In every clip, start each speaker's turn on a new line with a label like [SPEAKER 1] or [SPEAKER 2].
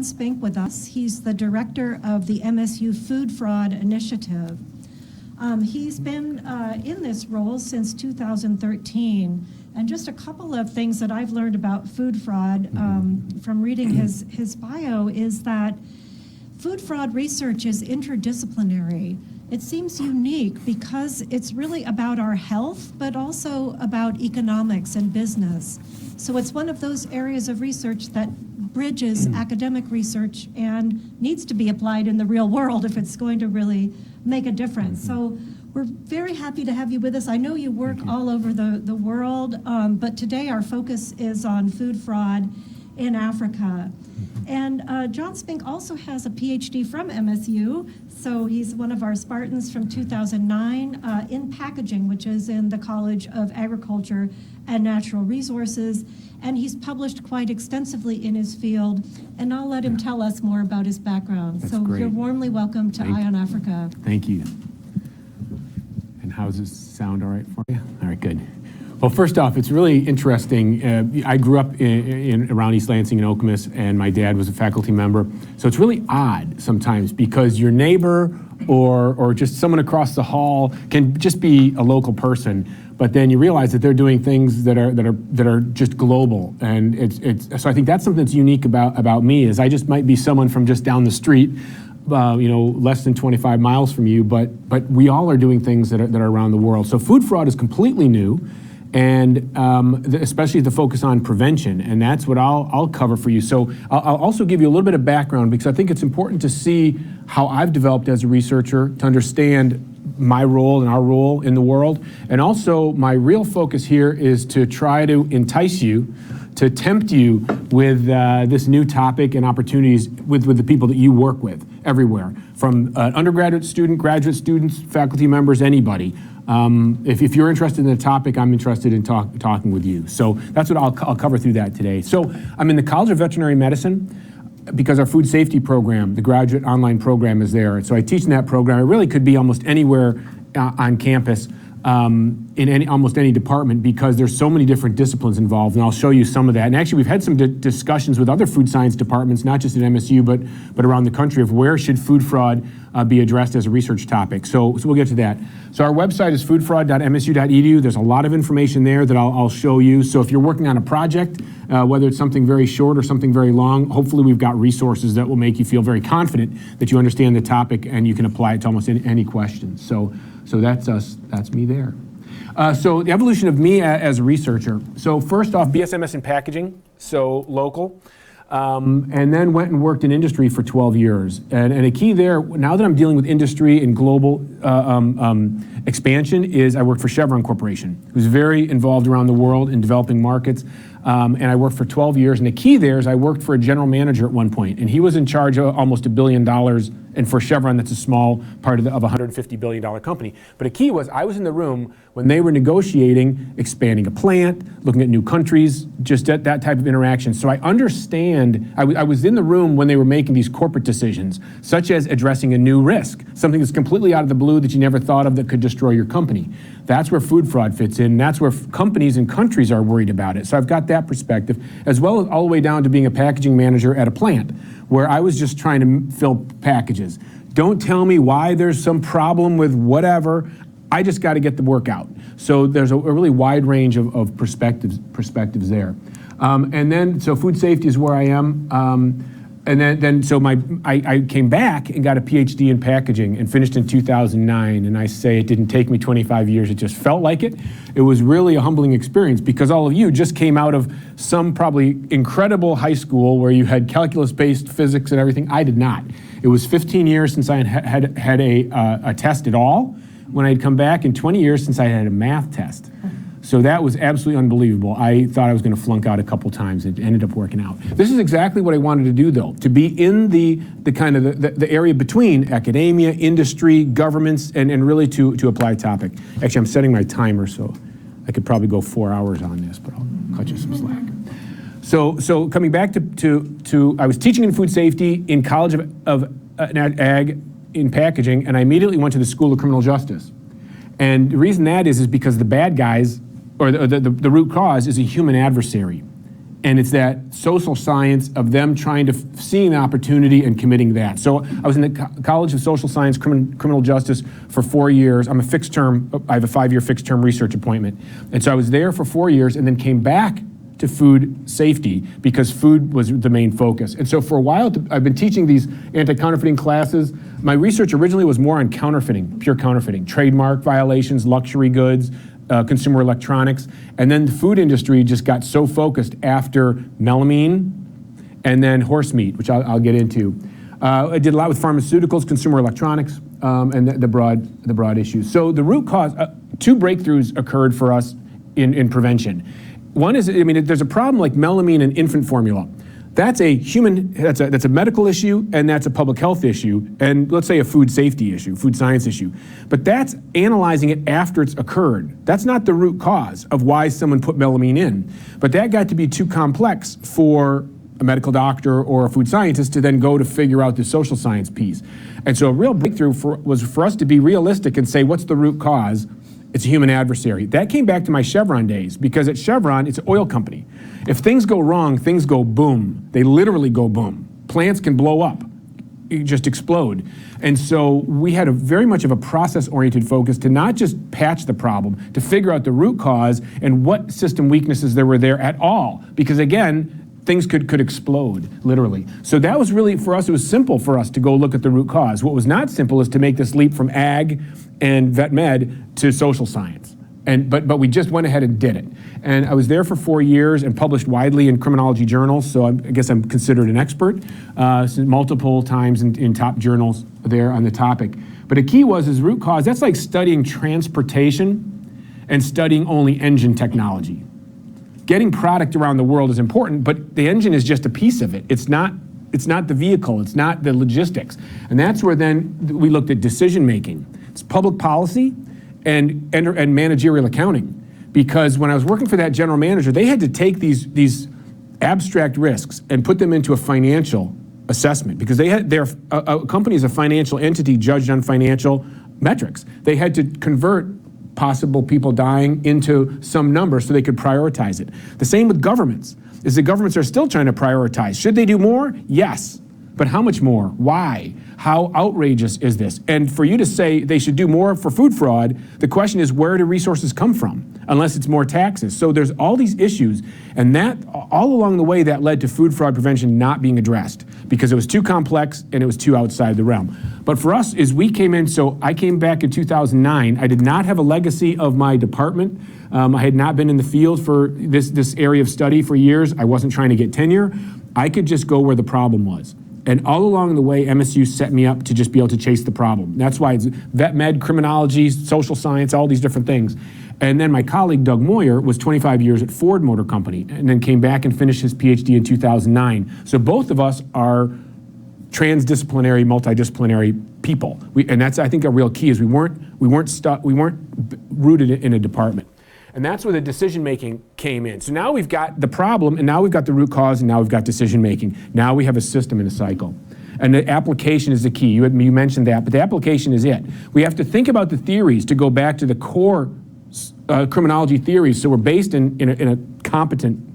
[SPEAKER 1] John Spink with us. He's the director of the MSU Food Fraud Initiative. He's been in this role since 2013. And just a couple of things that I've learned about food fraud from reading his bio is that food fraud research is interdisciplinary. It seems unique because it's really about our health, but also about economics and business. So it's one of those areas of research that bridges academic research and needs to be applied in the real world if it's going to really make a difference. So we're very happy to have you with us. I know you work all over the world, but today our focus is on food fraud in Africa. And John Spink also has a PhD from MSU, so he's one of our Spartans from 2009 in packaging, which is in the College of Agriculture and Natural Resources, and he's published quite extensively in his field, and I'll let him tell us more about his background.
[SPEAKER 2] That's
[SPEAKER 1] so
[SPEAKER 2] great.
[SPEAKER 1] You're warmly welcome to Eye on Africa.
[SPEAKER 2] Thank you. And how does this sound all right for you? All right, good. Well, first off, it's really interesting. I grew up around East Lansing and Okemos, and my dad was a faculty member. So it's really odd sometimes because your neighbor or just someone across the hall can just be a local person, but then you realize that they're doing things that are just global. And so I think that's something that's unique about me is I just might be someone from just down the street, less than 25 miles from you, but we all are doing things that are around the world. So food fraud is completely new. And especially the focus on prevention, and that's what I'll cover for you. So I'll also give you a little bit of background because I think it's important to see how I've developed as a researcher to understand my role and our role in the world. And also my real focus here is to try to entice you, to tempt you with this new topic and opportunities with the people that you work with everywhere, from undergraduate student, graduate students, faculty members, anybody. If you're interested in the topic, I'm interested in talking with you. So that's what I'll cover through that today. So I'm in the College of Veterinary Medicine because our food safety program, the graduate online program, is there. So I teach in that program. It really could be almost anywhere on campus in almost any department because there's so many different disciplines involved, and I'll show you some of that. And actually, we've had some discussions with other food science departments, not just at MSU, but around the country, of where should food fraud be addressed as a research topic. So we'll get to that. So our website is foodfraud.msu.edu. There's a lot of information there that I'll show you. So if you're working on a project, whether it's something very short or something very long, hopefully we've got resources that will make you feel very confident that you understand the topic and you can apply it to almost any questions. So that's us. That's me there. So the evolution of me as a researcher. So first off, BSMS in packaging, so local. And then went and worked in industry for 12 years. And a key there, now that I'm dealing with industry and global expansion, is I worked for Chevron Corporation, who's very involved around the world in developing markets. And I worked for 12 years. And the key there is I worked for a general manager at one point, and he was in charge of almost $1 billion. And for Chevron, that's a small part of a $150 billion company. But a key was I was in the room when they were negotiating, expanding a plant, looking at new countries, just that type of interaction. So I understand, I was in the room when they were making these corporate decisions, such as addressing a new risk, something that's completely out of the blue that you never thought of that could destroy your company. That's where food fraud fits in. That's where companies and countries are worried about it. So I've got that perspective, as well as all the way down to being a packaging manager at a plant, where I was just trying to fill packages. Don't tell me why there's some problem with whatever. I just got to get the work out. So there's a really wide range of perspectives there. And then, so food safety is where I am. And then I came back and got a PhD in packaging and finished in 2009. And I say it didn't take me 25 years, it just felt like it. It was really a humbling experience because all of you just came out of some probably incredible high school where you had calculus-based physics and everything. I did not. It was 15 years since I had a test at all when I'd come back, and 20 years since I had a math test. So that was absolutely unbelievable. I thought I was going to flunk out a couple times. It ended up working out. This is exactly what I wanted to do, though, to be in the kind of the area between academia, industry, governments, and really to apply a topic. Actually, I'm setting my timer, so I could probably go 4 hours on this, but I'll cut you some slack. So coming back to I was teaching in food safety in College of Ag in packaging, and I immediately went to the School of Criminal Justice. And the reason that is because the bad guys, or the root cause, is a human adversary. And it's that social science of them trying to seeing the opportunity and committing that. So I was in the College of Social Science, Criminal Justice for 4 years. I'm a fixed term, I have a 5-year fixed term research appointment. And so I was there for 4 years and then came back to food safety because food was the main focus. And so for a while, I've been teaching these anti-counterfeiting classes. My research originally was more on counterfeiting, pure counterfeiting, trademark violations, luxury goods, consumer electronics, and then the food industry just got so focused after melamine and then horse meat, which I'll get into. I did a lot with pharmaceuticals, consumer electronics, and the broad issues. So the root cause, 2 breakthroughs occurred for us in prevention. One is, I mean, there's a problem like melamine and infant formula. That's a that's a medical issue, and that's a public health issue, and let's say a food safety issue, food science issue. But that's analyzing it after it's occurred. That's not the root cause of why someone put melamine in. But that got to be too complex for a medical doctor or a food scientist to then go to figure out the social science piece. And so a real breakthrough was for us to be realistic and say, what's the root cause? It's a human adversary. That came back to my Chevron days, because at Chevron, it's an oil company. If things go wrong, things go boom. They literally go boom. Plants can blow up, just explode. And so we had very much of a process-oriented focus to not just patch the problem, to figure out the root cause and what system weaknesses there were there at all. Because again, things could explode, literally. So that was really, for us, it was simple for us to go look at the root cause. What was not simple is to make this leap from ag and vet med to social science. But we just went ahead and did it. And I was there for 4 years and published widely in criminology journals, so I guess I'm considered an expert, multiple times in top journals there on the topic. But a key is root cause. That's like studying transportation and studying only engine technology. Getting product around the world is important, but the engine is just a piece of it. It's not the vehicle, it's not the logistics. And that's where then we looked at decision making. It's public policy and managerial accounting. Because when I was working for that general manager, they had to take these abstract risks and put them into a financial assessment, because a company is a financial entity judged on financial metrics. They had to convert possible people dying into some number so they could prioritize it. The same with governments, is the governments are still trying to prioritize. Should they do more? Yes. But how much more? Why? How outrageous is this? And for you to say they should do more for food fraud, the question is, where do resources come from? Unless it's more taxes. So there's all these issues, and that all along the way that led to food fraud prevention not being addressed because it was too complex and it was too outside the realm. But for us, as we came in, so I came back in 2009. I did not have a legacy of my department. I had not been in the field for this area of study for years. I wasn't trying to get tenure. I could just go where the problem was. And all along the way, MSU set me up to just be able to chase the problem. That's why it's vet med, criminology, social science, all these different things. And then my colleague, Doug Moyer, was 25 years at Ford Motor Company and then came back and finished his PhD in 2009. So both of us are transdisciplinary, multidisciplinary people. And that's, I think, a real key is we weren't rooted in a department. And that's where the decision-making came in. So now we've got the problem, and now we've got the root cause, and now we've got decision-making. Now we have a system and a cycle. And the application is the key. You mentioned that, but the application is it. We have to think about the theories to go back to the core criminology theories, so we're based in a competent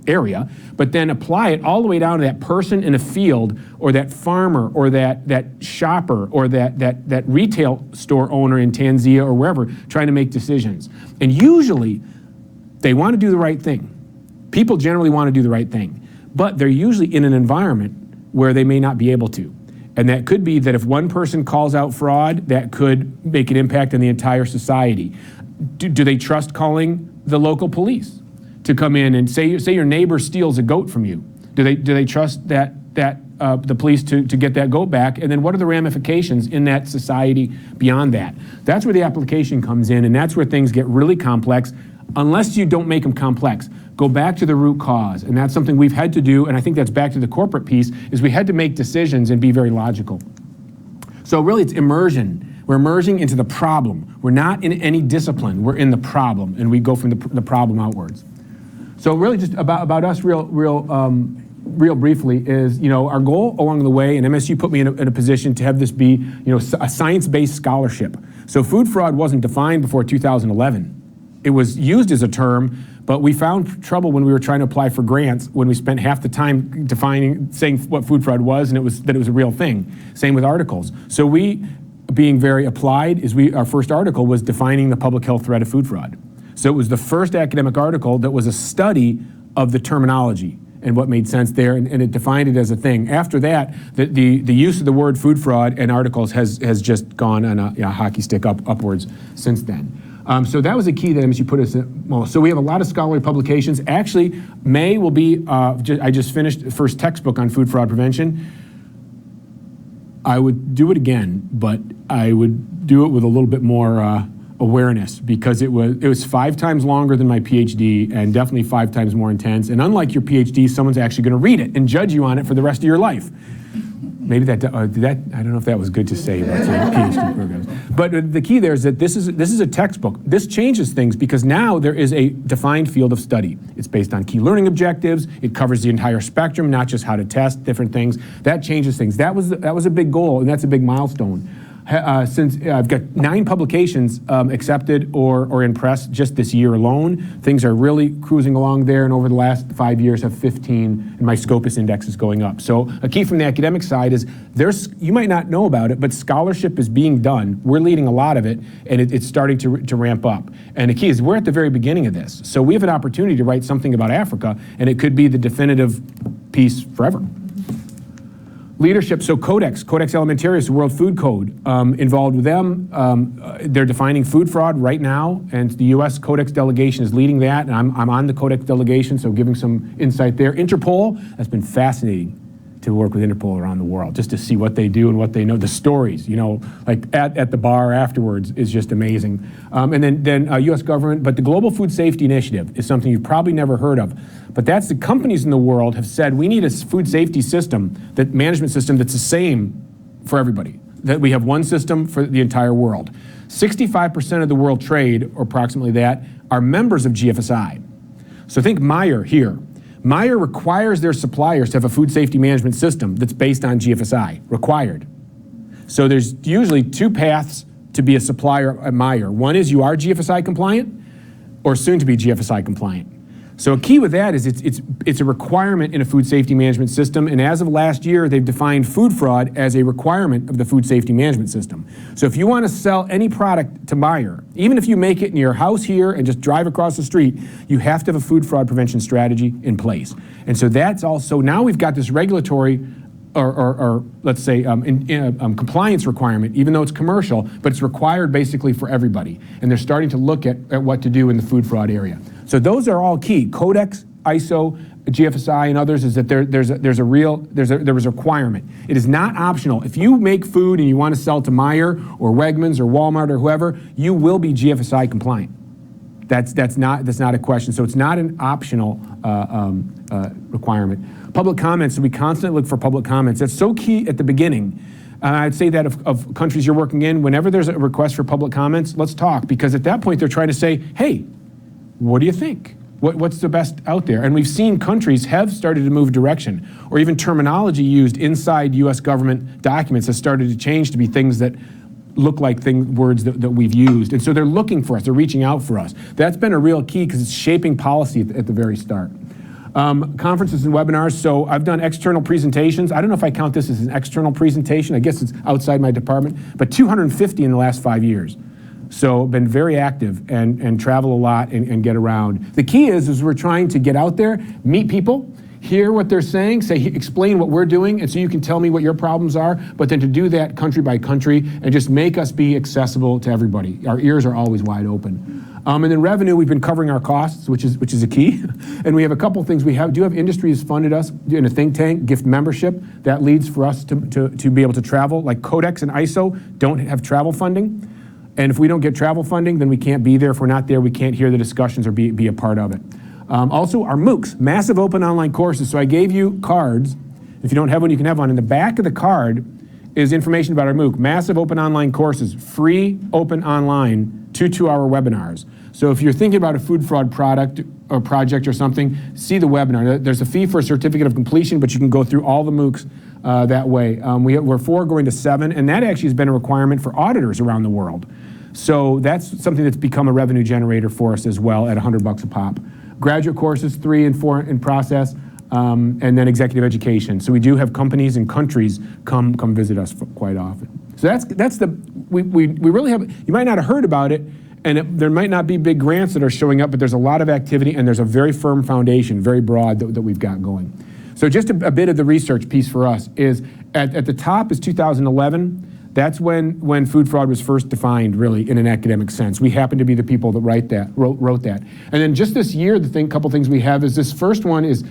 [SPEAKER 2] area, but then apply it all the way down to that person in a field, or that farmer, or that shopper, or that retail store owner in Tanzania or wherever, trying to make decisions. And usually, they want to do the right thing. People generally want to do the right thing, but they're usually in an environment where they may not be able to. And that could be that if one person calls out fraud, that could make an impact on the entire society. Do they trust calling the local police to come in and say your neighbor steals a goat from you? Do they trust that the police to get that goat back? And then what are the ramifications in that society beyond that? That's where the application comes in, and that's where things get really complex. Unless you don't make them complex, go back to the root cause. And that's something we've had to do, and I think that's back to the corporate piece, is we had to make decisions and be very logical. So really it's immersion. We're immersing into the problem. We're not in any discipline, we're in the problem, and we go from the problem outwards. So really just about us real briefly is, our goal along the way, and MSU put me in a position to have this be, a science-based scholarship. So food fraud wasn't defined before 2011. It was used as a term, But we found trouble when we were trying to apply for grants, when we spent half the time saying what food fraud was, and that it was a real thing. Same with articles. So we, being very applied, our first article was defining the public health threat of food fraud. So it was the first academic article that was a study of the terminology and what made sense there, and it defined it as a thing. After that, the use of the word food fraud in articles has just gone on a hockey stick upwards since then. So that was a key that MSU put us in. Well, so we have a lot of scholarly publications. Actually, May will be, I just finished the first textbook on food fraud prevention. I would do it again, but I would do it with a little bit more awareness, because it was 5 times longer than my PhD and definitely 5 times more intense. And unlike your PhD, someone's actually going to read it and judge you on it for the rest of your life. Maybe I don't know if that was good to say about PhD programs. But the key there is that this is a textbook. This changes things because now there is a defined field of study. It's based on key learning objectives. It covers the entire spectrum, not just how to test different things. That changes things. That was a big goal, and that's a big milestone. Since I've got 9 publications accepted or in press just this year alone. Things are really cruising along there, and over the last 5 years have 15, and my Scopus index is going up. So a key from the academic side is you might not know about it, but scholarship is being done. We're leading a lot of it, and it's starting to ramp up. And the key is we're at the very beginning of this. So we have an opportunity to write something about Africa, and it could be the definitive piece forever. Leadership, so Codex Alimentarius, the World Food Code, involved with them. They're defining food fraud right now, and the U.S. Codex delegation is leading that, and I'm on the Codex delegation, so giving some insight there. Interpol, that's been fascinating to work with Interpol around the world, just to see what they do and what they know, the stories, like at the bar afterwards is just amazing. And then U.S. government, but the Global Food Safety Initiative is something you've probably never heard of. But that's the companies in the world have said, we need a food safety system, that management system that's the same for everybody, that we have one system for the entire world. 65% of the world trade, or approximately that, are members of GFSI. So think Meijer here. Meijer requires their suppliers to have a food safety management system that's based on GFSI, required. So there's usually 2 paths to be a supplier at Meijer. One is you are GFSI compliant, or soon to be GFSI compliant. So a key with that is it's a requirement in a food safety management system, and as of last year, they've defined food fraud as a requirement of the food safety management system. So if you want to sell any product to Meijer, even if you make it in your house here and just drive across the street, you have to have a food fraud prevention strategy in place. And so that's also, now we've got this regulatory or let's say compliance requirement, even though it's commercial, but it's required basically for everybody. And they're starting to look at what to do in the food fraud area. So those are all key. Codex, ISO, GFSI, and others is that there was a requirement. It is not optional. If you make food and you want to sell to Meijer or Wegmans or Walmart or whoever, you will be GFSI compliant. That's not a question. So it's not an optional requirement. Public comments, so we constantly look for public comments. That's so key at the beginning. I'd say that of countries you're working in, whenever there's a request for public comments, let's talk, because at that point they're trying to say, hey, what do you think? What's the best out there? And we've seen countries have started to move direction, or even terminology used inside U.S. government documents has started to change to be things that look like words that we've used. And so they're looking for us, they're reaching out for us. That's been a real key because it's shaping policy at the very start. Conferences and webinars, so I've done external presentations. I don't know if I count this as an external presentation, I guess it's outside my department, but 250 in the last 5 years. So been very active and travel a lot and get around. The key is we're trying to get out there, meet people, hear what they're saying, explain what we're doing, and so you can tell me what your problems are, but then to do that country by country and just make us be accessible to everybody. Our ears are always wide open. And then revenue, we've been covering our costs, which is a key. And we have a couple things. We do have industry has funded us in a think tank, gift membership. That leads for us to be able to travel. Like Codex and ISO don't have travel funding. And if we don't get travel funding, then we can't be there. If we're not there, we can't hear the discussions or be a part of it. Also, our MOOCs, massive open online courses. So I gave you cards. If you don't have one, you can have one. In the back of the card is information about our MOOC, massive open online courses, free open online, 2 2-hour webinars. So if you're thinking about a food fraud product or project or something, see the webinar. There's a fee for a certificate of completion, but you can go through all the MOOCs that way. We're 4 going to 7, and that actually has been a requirement for auditors around the world. So that's something that's become a revenue generator for us as well at $100 a pop. Graduate courses, 3 and 4 in process, and then executive education. So we do have companies and countries come visit us quite often. So we really have, you might not have heard about it, and there might not be big grants that are showing up, but there's a lot of activity, and there's a very firm foundation, very broad, that we've got going. So just a bit of the research piece for us is, at the top is 2011. That's when food fraud was first defined, really, in an academic sense. We happen to be the people that wrote that. And then just this year, couple things we have is this first one is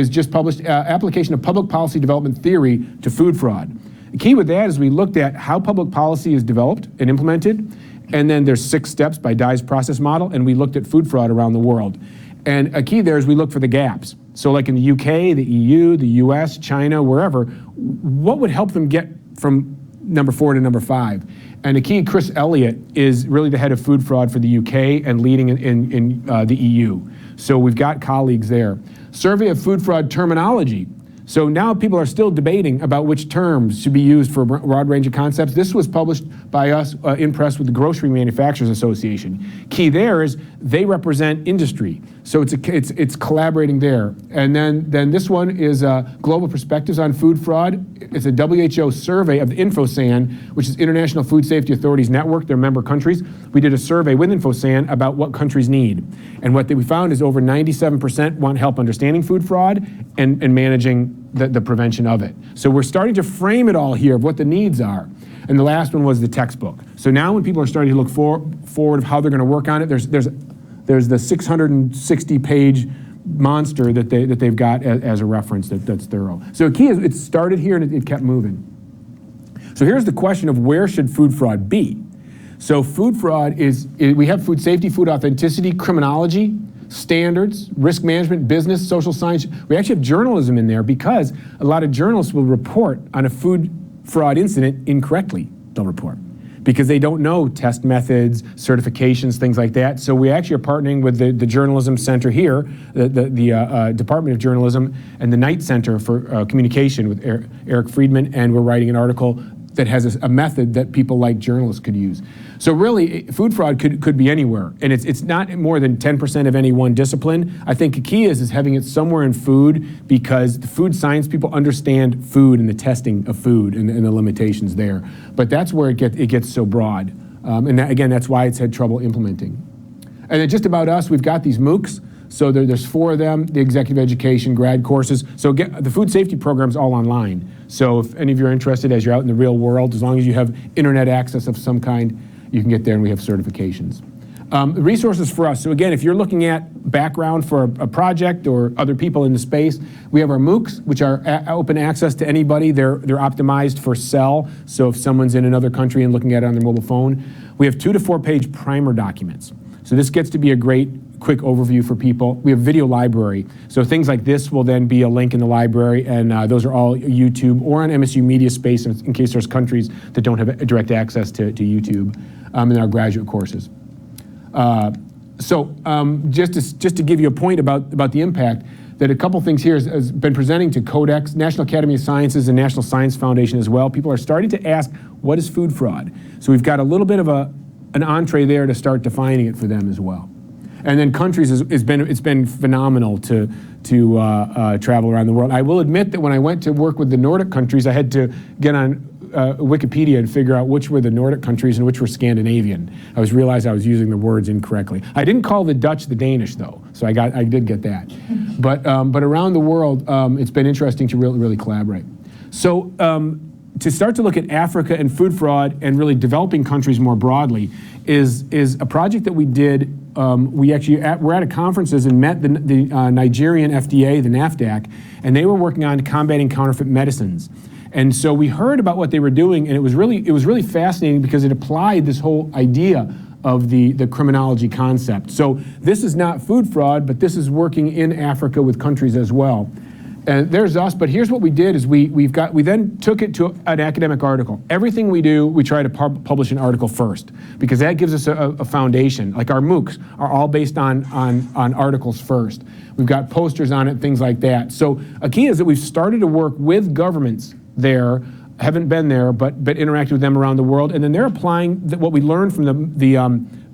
[SPEAKER 2] just published, Application of Public Policy Development Theory to Food Fraud. The key with that is we looked at how public policy is developed and implemented, and then there's 6 steps by Dye's process model, and we looked at food fraud around the world. And a key there is we look for the gaps. So like in the UK, the EU, the US, China, wherever, what would help them get from number 4 to number 5? And the key, Chris Elliott is really the head of food fraud for the UK and leading in the EU. So we've got colleagues there. Survey of food fraud terminology. So now people are still debating about which terms should be used for a broad range of concepts. This was published by us in press with the Grocery Manufacturers Association. Key there is they represent industry. So it's collaborating there. And then this one is Global Perspectives on Food Fraud. It's a WHO survey of the InfoSan, which is International Food Safety Authorities Network, their member countries. We did a survey with InfoSan about what countries need. And what we found is over 97% want help understanding food fraud and managing the prevention of it. So we're starting to frame it all here of what the needs are. And the last one was the textbook. So now when people are starting to look forward of how they're going to work on it, there's the 660-page monster that they've got as a reference that's thorough. So the key is it started here and it kept moving. So here's the question of where should food fraud be? So food fraud we have food safety, food authenticity, criminology, standards, risk management, business, social science. We actually have journalism in there because a lot of journalists will report on a food fraud incident incorrectly. They'll report because they don't know test methods, certifications, things like that. So we actually are partnering with the Journalism Center here, the Department of Journalism, and the Knight Center for Communication with Eric Friedman, and we're writing an article that has a method that people like journalists could use. So really, food fraud could be anywhere, and it's not more than 10% of any one discipline. I think the key is having it somewhere in food, because the food science people understand food and the testing of food and the limitations there. But that's where it gets so broad, and again, that's why it's had trouble implementing. And then just about us, we've got these MOOCs. So there's 4 of them, the executive education, grad courses. So the food safety program's all online. So if any of you are interested, as you're out in the real world, as long as you have internet access of some kind, you can get there, and we have certifications. Resources for us. So again, if you're looking at background for a project or other people in the space, we have our MOOCs, which are open access to anybody. They're optimized for sell. So if someone's in another country and looking at it on their mobile phone, we have 2 to 4 page primer documents. So this gets to be a great quick overview for people. We have video library. So things like this will then be a link in the library, and those are all YouTube or on MSU Media Space in case there's countries that don't have direct access to YouTube, in our graduate courses. Just to give you a point about the impact, that a couple things here has been presenting to Codex, National Academy of Sciences, and National Science Foundation as well. People are starting to ask, what is food fraud? So we've got a little bit of an entree there to start defining it for them as well. And then countries, it's been phenomenal to travel around the world. I will admit that when I went to work with the Nordic countries, I had to get on Wikipedia and figure out which were the Nordic countries and which were Scandinavian. I realized I was using the words incorrectly. I didn't call the Dutch the Danish though, so I did get that. But around the world, it's been interesting to really collaborate. So to start to look at Africa and food fraud and really developing countries more broadly is a project that we did. We're at a conferences and met the Nigerian FDA, the NAFDAC, and they were working on combating counterfeit medicines. And so we heard about what they were doing, and it was really fascinating because it applied this whole idea of the criminology concept. So this is not food fraud, but this is working in Africa with countries as well. And there's us, but here's what we did is we then took it to an academic article. Everything we do, we try to publish an article first, because that gives us a foundation. Like our MOOCs are all based on articles first. We've got posters on it, things like that. So a key is that we've started to work with governments there, haven't been there, but interacted with them around the world, and then they're applying what we learned from the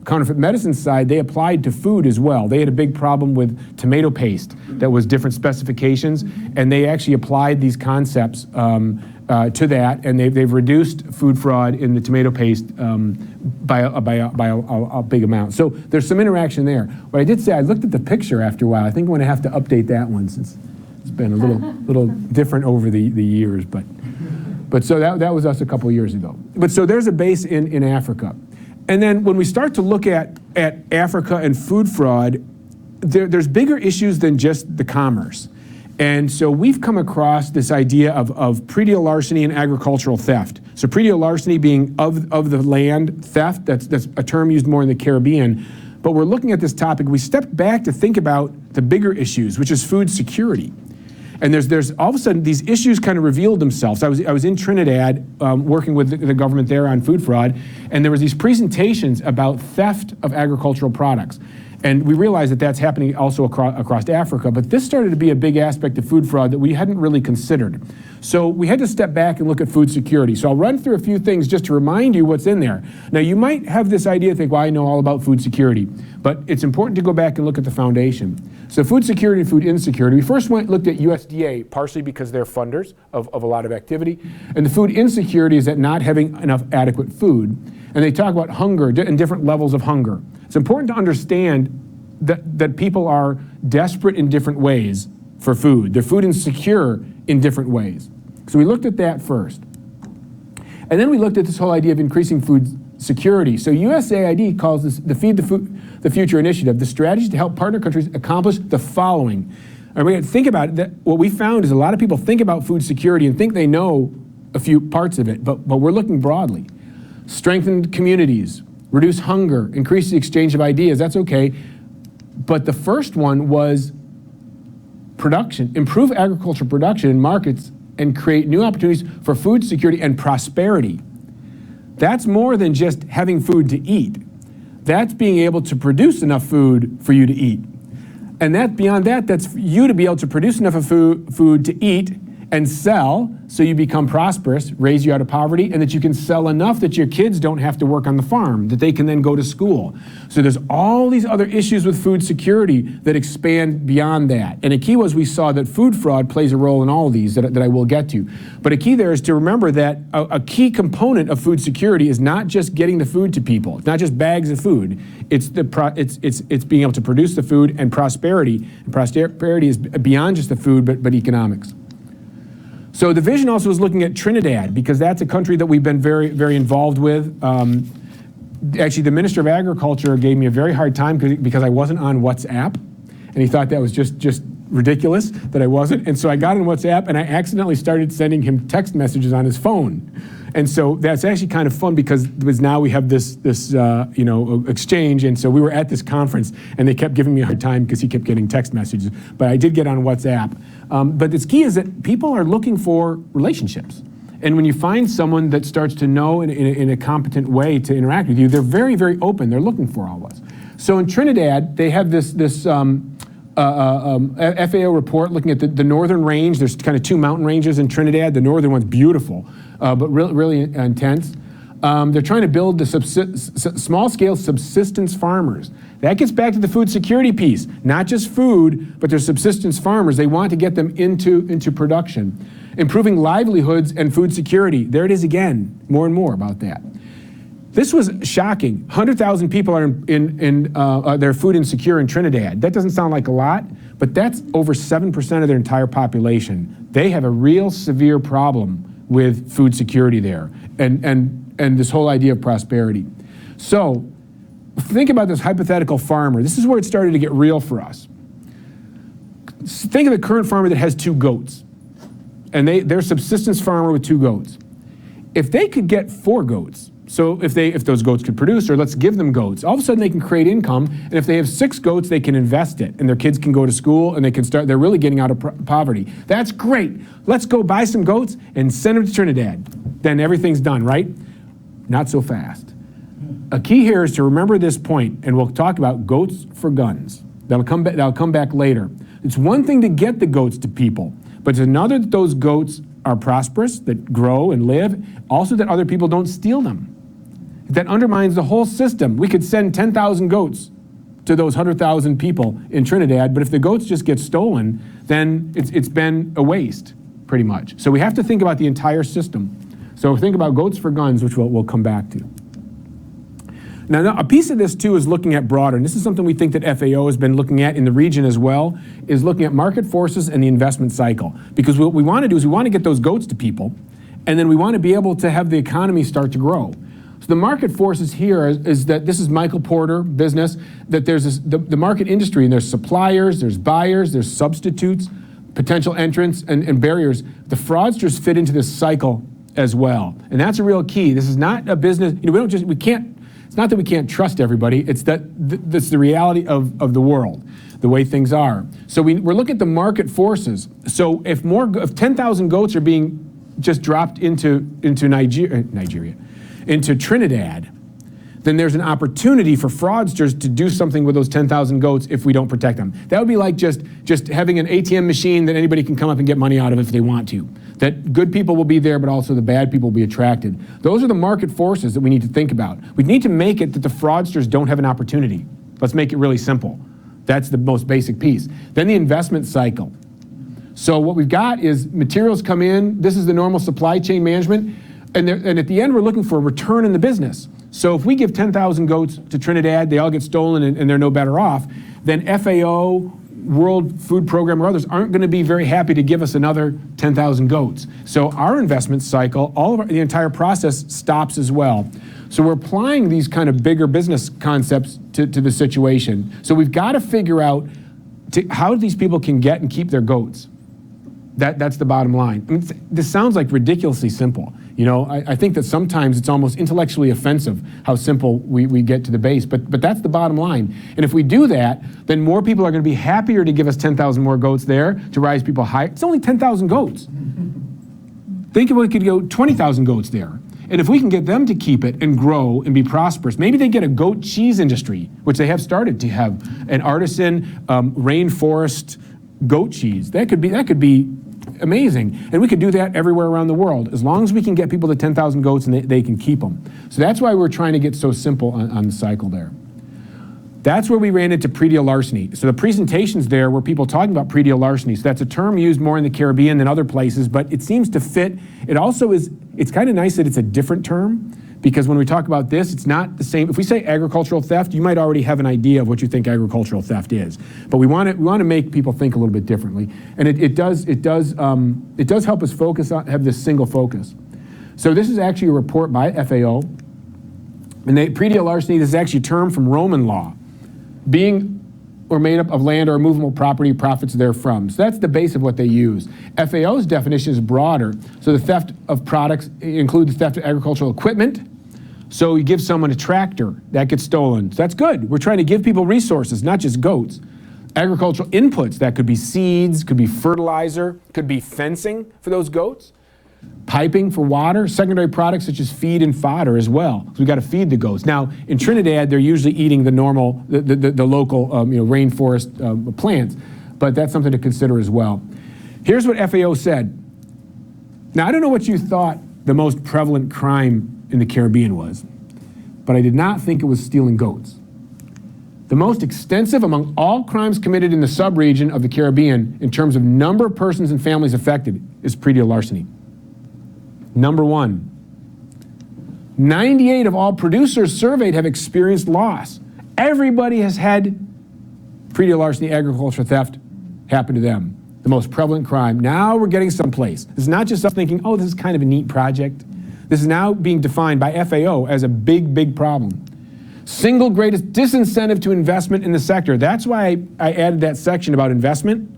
[SPEAKER 2] counterfeit medicine side, they applied to food as well. They had a big problem with tomato paste that was different specifications, and they actually applied these concepts to that, and they've reduced food fraud in the tomato paste by a big amount. So there's some interaction there. What I did say, I looked at the picture after a while. I think I'm going to have to update that one since it's been a little different over the years. But so that was us a couple of years ago. But so there's a base in Africa. And then when we start to look at Africa and food fraud, there's bigger issues than just the commerce. And so we've come across this idea of predial larceny and agricultural theft. So predial larceny being of the land theft, that's a term used more in the Caribbean. But we're looking at this topic, we stepped back to think about the bigger issues, which is food security. And there's all of a sudden these issues kind of revealed themselves. I was in Trinidad working with the government there on food fraud, and there was these presentations about theft of agricultural products. And we realized that that's happening also across Africa, but this started to be a big aspect of food fraud that we hadn't really considered. So we had to step back and look at food security. So I'll run through a few things just to remind you what's in there. Now you might have this idea, think, well, I know all about food security, but it's important to go back and look at the foundation. So food security and food insecurity, we first looked at USDA, partially because they're funders of a lot of activity, and the food insecurity is that not having enough adequate food. And they talk about hunger and different levels of hunger. It's important to understand that people are desperate in different ways for food. They're food insecure in different ways. So we looked at that first. And then we looked at this whole idea of increasing food security. So USAID calls this the Feed the Future initiative, the strategy to help partner countries accomplish the following. And we think about it, what we found is a lot of people think about food security and think they know a few parts of it, but we're looking broadly. Strengthen communities, reduce hunger, increase the exchange of ideas, that's okay. But the first one was production, improve agricultural production in markets and create new opportunities for food security and prosperity. That's more than just having food to eat. That's being able to produce enough food for you to eat. And that beyond that, that's you to be able to produce enough of food to eat and sell so you become prosperous, raise you out of poverty, and that you can sell enough that your kids don't have to work on the farm, that they can then go to school. So there's all these other issues with food security that expand beyond that. And a key was we saw that food fraud plays a role in all of these that I will get to. But a key there is to remember that a key component of food security is not just getting the food to people. It's not just bags of food. It's being able to produce the food and prosperity. And prosperity is beyond just the food, but economics. So the vision also was looking at Trinidad, because that's a country that we've been very, very involved with. Actually, the Minister of Agriculture gave me a very hard time because I wasn't on WhatsApp, and he thought that was just ridiculous that I wasn't. And so I got on WhatsApp, and I accidentally started sending him text messages on his phone. And so that's actually kind of fun because now we have this exchange. And so we were at this conference, and they kept giving me a hard time because he kept getting text messages. But I did get on WhatsApp. But the key is that people are looking for relationships. And when you find someone that starts to know in a competent way to interact with you, they're very, very open. They're looking for all of us. So in Trinidad, they have this FAO report looking at the northern range. There's kind of two mountain ranges in Trinidad. The northern one's beautiful, but really intense. They're trying to build the small-scale subsistence farmers. That gets back to the food security piece. Not just food, but they're subsistence farmers. They want to get them into production. Improving livelihoods and food security. There it is again, more and more about that. This was shocking. 100,000 people are they're food insecure in Trinidad. That doesn't sound like a lot, but that's over 7% of their entire population. They have a real severe problem with food security there, and this whole idea of prosperity. So think about this hypothetical farmer. This is where it started to get real for us. Think of the current farmer that has 2 goats, and they're a subsistence farmer with 2 goats. If they could get 4 goats, so if those goats could produce, or let's give them goats, all of a sudden they can create income, and if they have 6 goats, they can invest it, and their kids can go to school, and they're really getting out of poverty. That's great. Let's go buy some goats and send them to Trinidad. Then everything's done, right? Not so fast. A key here is to remember this point, and we'll talk about goats for guns. That'll come back later. It's one thing to get the goats to people, but it's another that those goats are prosperous, that grow and live, also that other people don't steal them. that undermines the whole system. We could send 10,000 goats to those 100,000 people in Trinidad, but if the goats just get stolen, then it's been a waste, pretty much. So we have to think about the entire system. So think about goats for guns, which we'll come back to. Now, a piece of this, too, is looking at broader, and this is something we think that FAO has been looking at in the region as well, is looking at market forces and the investment cycle. Because what we want to do is we want to get those goats to people, and then we want to be able to have the economy start to grow. So the market forces here is that this is Michael Porter business, that there's the market industry, and there's suppliers, there's buyers, there's substitutes, potential entrants, and barriers. The fraudsters fit into this cycle as well, and that's a real key. This is not a business, we can't, it's not that we can't trust everybody, it's that that's the reality of the world, the way things are. So we're looking at the market forces. So if 10,000 goats are being just dropped into Nigeria, into Trinidad, then there's an opportunity for fraudsters to do something with those 10,000 goats if we don't protect them. That would be like just having an ATM machine that anybody can come up and get money out of if they want to. That good people will be there, but also the bad people will be attracted. Those are the market forces that we need to think about. We need to make it that the fraudsters don't have an opportunity. Let's make it really simple. That's the most basic piece. Then the investment cycle. So what we've got is materials come in, this is the normal supply chain management, and at the end we're looking for a return in the business. So if we give 10,000 goats to Trinidad, they all get stolen and they're no better off, then FAO, World Food Program, or others aren't going to be very happy to give us another 10,000 goats. So our investment cycle, the entire process stops as well. So we're applying these kind of bigger business concepts to the situation. So we've got to figure out how these people can get and keep their goats. That's the bottom line. I mean, this sounds like ridiculously simple. I think that sometimes it's almost intellectually offensive how simple we get to the base, but that's the bottom line. And if we do that, then more people are going to be happier to give us 10,000 more goats there to rise people higher. It's only 10,000 goats. Think if we could go 20,000 goats there. And if we can get them to keep it and grow and be prosperous, maybe they get a goat cheese industry, which they have started to have, an artisan rainforest goat cheese. That could be amazing. And we could do that everywhere around the world, as long as we can get people to 10,000 goats and they can keep them. So that's why we're trying to get so simple on the cycle there. That's where we ran into pre-deal larceny. So the presentations there were people talking about pre-deal larceny. So that's a term used more in the Caribbean than other places, but it seems to fit. It also is, it's kind of nice that it's a different term, because when we talk about this, it's not the same. If we say agricultural theft, you might already have an idea of what you think agricultural theft is. But we want to make people think a little bit differently, and it does help us have this single focus. So this is actually a report by FAO, and pre-deal larceny. This is actually a term from Roman law, being or made up of land or movable property, profits therefrom. So that's the base of what they use. FAO's definition is broader. So the theft of products includes the theft of agricultural equipment. So you give someone a tractor, that gets stolen. So that's good. We're trying to give people resources, not just goats. Agricultural inputs, that could be seeds, could be fertilizer, could be fencing for those goats. Piping for water, secondary products such as feed and fodder as well. So we've got to feed the goats. Now, in Trinidad, they're usually eating the normal, the local rainforest plants, but that's something to consider as well. Here's what FAO said. Now, I don't know what you thought the most prevalent crime in the Caribbean was, but I did not think it was stealing goats. The most extensive among all crimes committed in the sub-region of the Caribbean in terms of number of persons and families affected is pre-deal larceny. Number one, 98 of all producers surveyed have experienced loss. Everybody has had pre-deal larceny, agricultural theft happen to them. The most prevalent crime. Now we're getting someplace. This is not just us thinking, oh, this is kind of a neat project. This is now being defined by FAO as a big, big problem. Single greatest disincentive to investment in the sector. That's why I added that section about investment.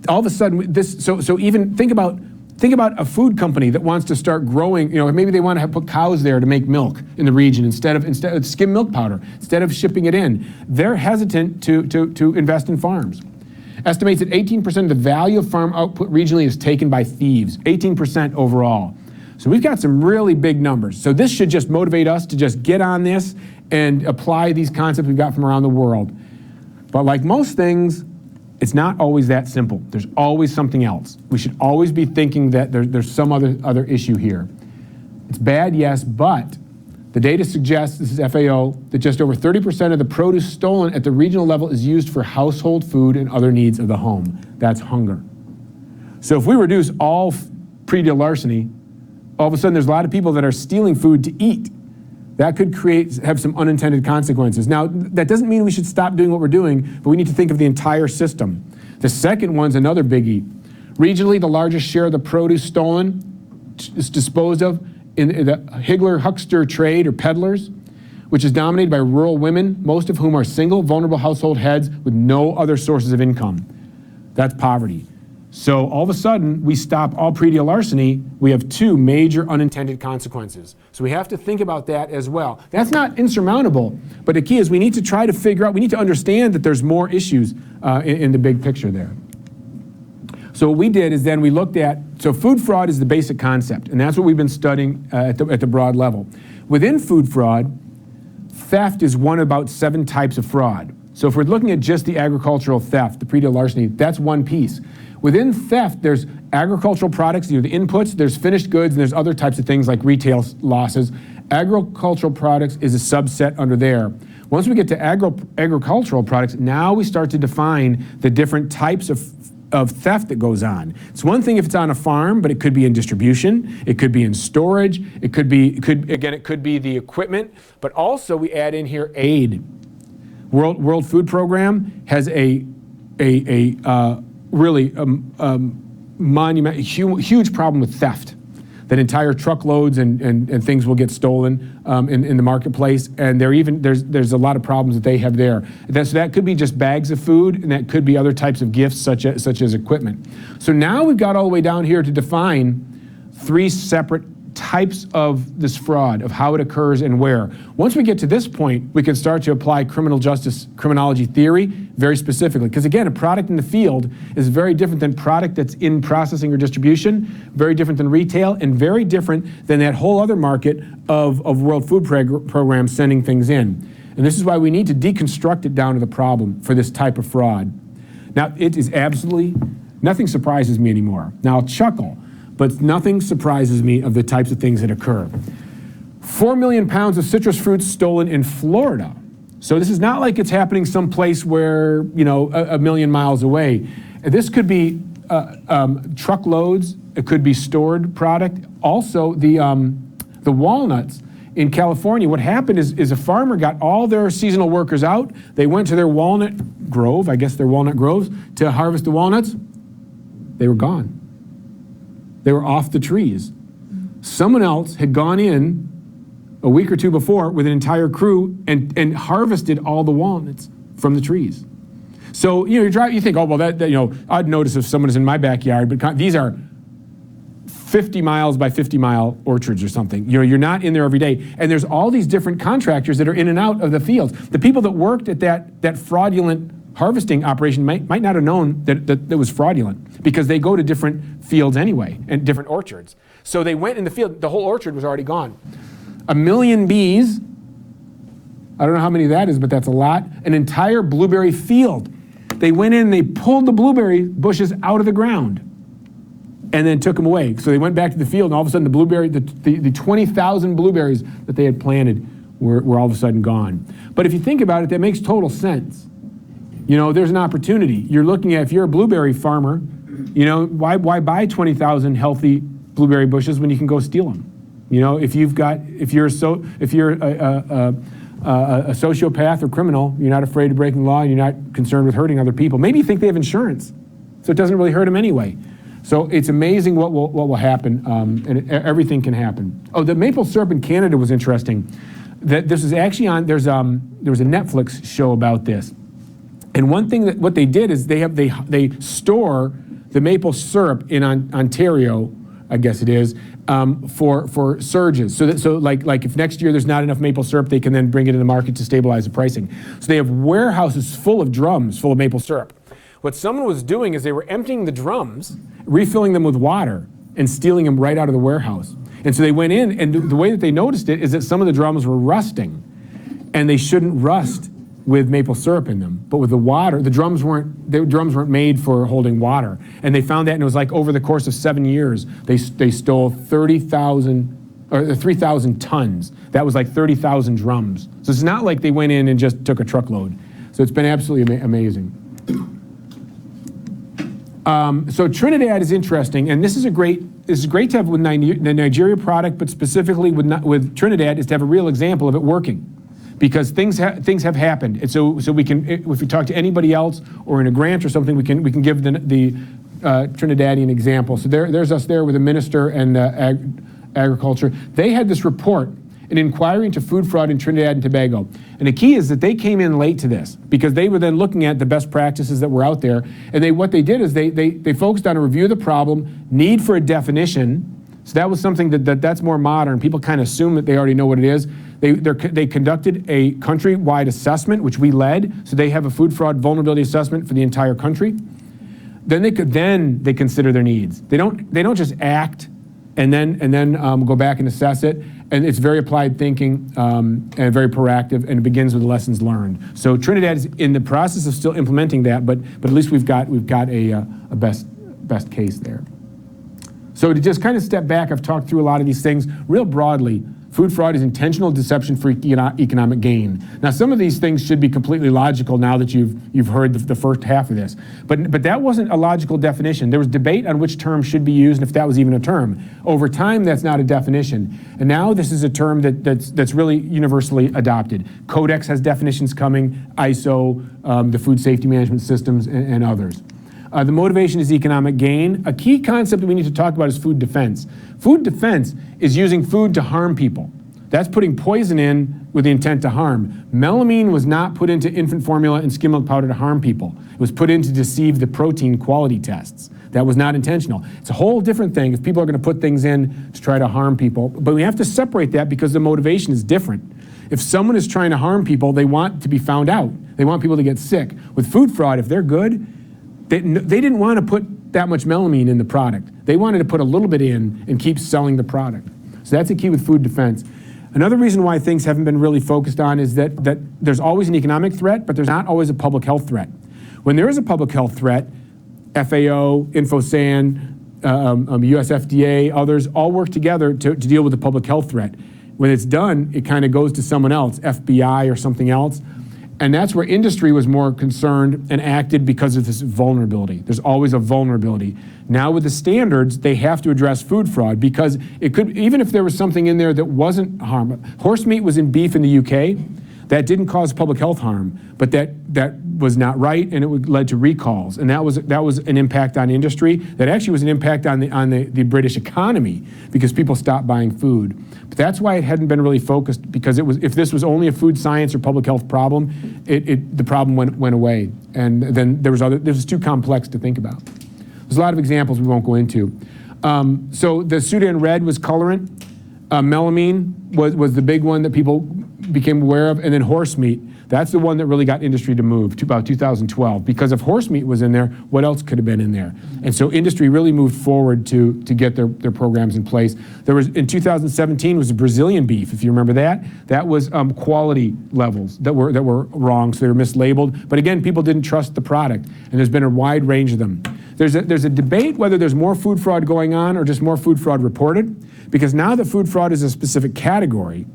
[SPEAKER 2] All of a sudden, so even think about a food company that wants to start growing, maybe they want to put cows there to make milk in the region instead of skim milk powder, instead of shipping it in. They're hesitant to invest in farms. Estimates that 18% of the value of farm output regionally is taken by thieves, 18% overall. So we've got some really big numbers. So this should just motivate us to just get on this and apply these concepts we've got from around the world. But like most things, it's not always that simple. There's always something else. We should always be thinking that there's some other issue here. It's bad, yes, but The data suggests, this is FAO, that just over 30% of the produce stolen at the regional level is used for household food and other needs of the home. That's hunger. So if we reduce all pre-deal larceny, all of a sudden there's a lot of people that are stealing food to eat. That could have some unintended consequences. Now, that doesn't mean we should stop doing what we're doing, but we need to think of the entire system. The second one's another biggie. Regionally, the largest share of the produce stolen is disposed of in the higgler-huckster trade, or peddlers, which is dominated by rural women, most of whom are single, vulnerable household heads with no other sources of income. That's poverty. So all of a sudden, we stop all pre-deal larceny, we have two major unintended consequences. So we have to think about that as well. That's not insurmountable, but the key is we need to try to figure out, we need to understand that there's more issues in the big picture there. So what we did is then we looked at, so food fraud is the basic concept, and that's what we've been studying at the broad level. Within food fraud, theft is one of about 7 types of fraud. So if we're looking at just the agricultural theft, the pre-deal larceny, that's one piece. Within theft, there's agricultural products, the inputs, there's finished goods, and there's other types of things like retail losses. Agricultural products is a subset under there. Once we get to agricultural products, now we start to define the different types of theft that goes on. It's one thing if it's on a farm, but it could be in distribution, it could be in storage, it could be the equipment, but also we add in here aid. World Food Program has a really huge problem with theft. That entire truckloads and things will get stolen in the marketplace, and there's a lot of problems that they have there. So that could be just bags of food, and that could be other types of gifts such as equipment. So now we've got all the way down here to define 3 separate types of this fraud, of how it occurs and where. Once we get to this point, we can start to apply criminology theory very specifically. Because again, a product in the field is very different than product that's in processing or distribution, very different than retail, and very different than that whole other market of World Food Program sending things in. And this is why we need to deconstruct it down to the problem for this type of fraud. Now, it is absolutely, nothing surprises me anymore. Now, I'll chuckle, but nothing surprises me of the types of things that occur. 4 million pounds of citrus fruits stolen in Florida. So this is not like it's happening someplace where, a million miles away. This could be truckloads, it could be stored product. Also, the walnuts in California, what happened is a farmer got all their seasonal workers out, they went to their walnut grove, I guess their walnut groves, to harvest the walnuts. They were gone. They were off the trees. Someone else had gone in a week or two before with an entire crew and harvested all the walnuts from the trees. So, you think, oh, well, I'd notice if someone is in my backyard, but these are 50 miles by 50 mile orchards or something. You're not in there every day. And there's all these different contractors that are in and out of the fields. The people that worked at that fraudulent harvesting operation might not have known that it was fraudulent, because they go to different fields anyway and different orchards. So they went in the field, the whole orchard was already gone. 1 million bees, I don't know how many that is, but that's a lot. An entire blueberry field. They went in and they pulled the blueberry bushes out of the ground and then took them away. So they went back to the field, and all of a sudden the 20,000 blueberries that they had planted were all of a sudden gone. But if you think about it, that makes total sense. There's an opportunity. You're looking at, if you're a blueberry farmer, why buy 20,000 healthy blueberry bushes when you can go steal them? If you're a sociopath or criminal, you're not afraid of breaking the law, and you're not concerned with hurting other people. Maybe you think they have insurance, so it doesn't really hurt them anyway. So it's amazing what will happen, and everything can happen. Oh, the maple syrup in Canada was interesting. That this is actually on. There was a Netflix show about this. And one thing what they did is they store the maple syrup in Ontario, I guess it is, for surges. So like if next year there's not enough maple syrup, they can then bring it in the market to stabilize the pricing. So they have warehouses full of drums full of maple syrup. What someone was doing is they were emptying the drums, refilling them with water, and stealing them right out of the warehouse. And so they went in, and the way that they noticed it is that some of the drums were rusting, and they shouldn't rust with maple syrup in them, but with the water, the drums weren't made for holding water. And they found that, and it was like over the course of 7 years, they stole 30,000 or 3,000 tons. That was like 30,000 drums. So it's not like they went in and just took a truckload. So it's been absolutely amazing. So Trinidad is interesting, and this is great to have with the Nigeria product, but specifically with Trinidad is to have a real example of it working. Because things have happened, and so we can, if we talk to anybody else or in a grant or something, we can give the Trinidadian example. So there's us there with the minister and agriculture. They had this report, an inquiry into food fraud in Trinidad and Tobago, and the key is that they came in late to this because they were then looking at the best practices that were out there, and what they did is they focused on a review of the problem, need for a definition. So that was something that's more modern. People kind of assume that they already know what it is. They conducted a countrywide assessment, which we led. So they have a food fraud vulnerability assessment for the entire country. Then they consider their needs. They don't just act and then go back and assess it. And it's very applied thinking and very proactive, and it begins with lessons learned. So Trinidad is in the process of still implementing that, but at least we've got a best case there. So to just kind of step back, I've talked through a lot of these things real broadly. Food fraud is intentional deception for economic gain. Now, some of these things should be completely logical now that you've heard the first half of this. But that wasn't a logical definition. There was debate on which term should be used and if that was even a term. Over time, that's not a definition. And now this is a term that's really universally adopted. Codex has definitions coming, ISO, the food safety management systems, and others. The motivation is economic gain. A key concept that we need to talk about is food defense. Food defense is using food to harm people. That's putting poison in with the intent to harm. Melamine was not put into infant formula and skim milk powder to harm people. It was put in to deceive the protein quality tests. That was not intentional. It's a whole different thing if people are going to put things in to try to harm people. But we have to separate that because the motivation is different. If someone is trying to harm people, they want to be found out. They want people to get sick. With food fraud, if they're good, they didn't want to put that much melamine in the product. They wanted to put a little bit in and keep selling the product. So that's a key with food defense. Another reason why things haven't been really focused on is that there's always an economic threat, but there's not always a public health threat. When there is a public health threat, FAO, InfoSan, USFDA, others all work together to deal with the public health threat. When it's done, it kind of goes to someone else, FBI or something else. And that's where industry was more concerned and acted because of this vulnerability. There's always a vulnerability. Now with the standards, they have to address food fraud because it could, even if there was something in there that wasn't harm. Horse meat was in beef in the UK. That didn't cause public health harm, but that was not right, and it led to recalls. And that was an impact on industry. That actually was an impact on the British economy because people stopped buying food. But that's why it hadn't been really focused, because if this was only a food science or public health problem, the problem went away. And then this was too complex to think about. There's a lot of examples we won't go into. So the Sudan red was colorant. Melamine was the big one that people became aware of, and then horse meat. That's the one that really got industry to move to about 2012. Because if horse meat was in there, what else could have been in there? And so industry really moved forward to get their programs in place. There was, in 2017, was Brazilian beef, if you remember that. That was quality levels that were wrong, so they were mislabeled. But again, people didn't trust the product, and there's been a wide range of them. There's a debate whether there's more food fraud going on or just more food fraud reported, because now that food fraud is a specific category,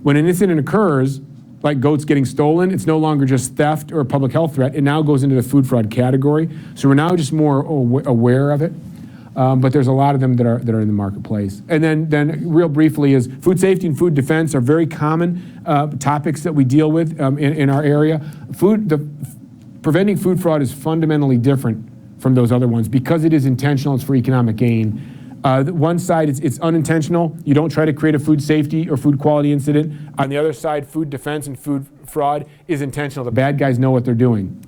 [SPEAKER 2] when an incident occurs, like goats getting stolen, it's no longer just theft or a public health threat. It now goes into the food fraud category. So we're now just more aware of it. But there's a lot of them that are in the marketplace. And then real briefly is food safety and food defense are very common topics that we deal with in our area. Preventing food fraud is fundamentally different from those other ones because it is intentional, it's for economic gain. One side, it's unintentional. You don't try to create a food safety or food quality incident. On the other side, food defense and food fraud is intentional. The bad guys know what they're doing.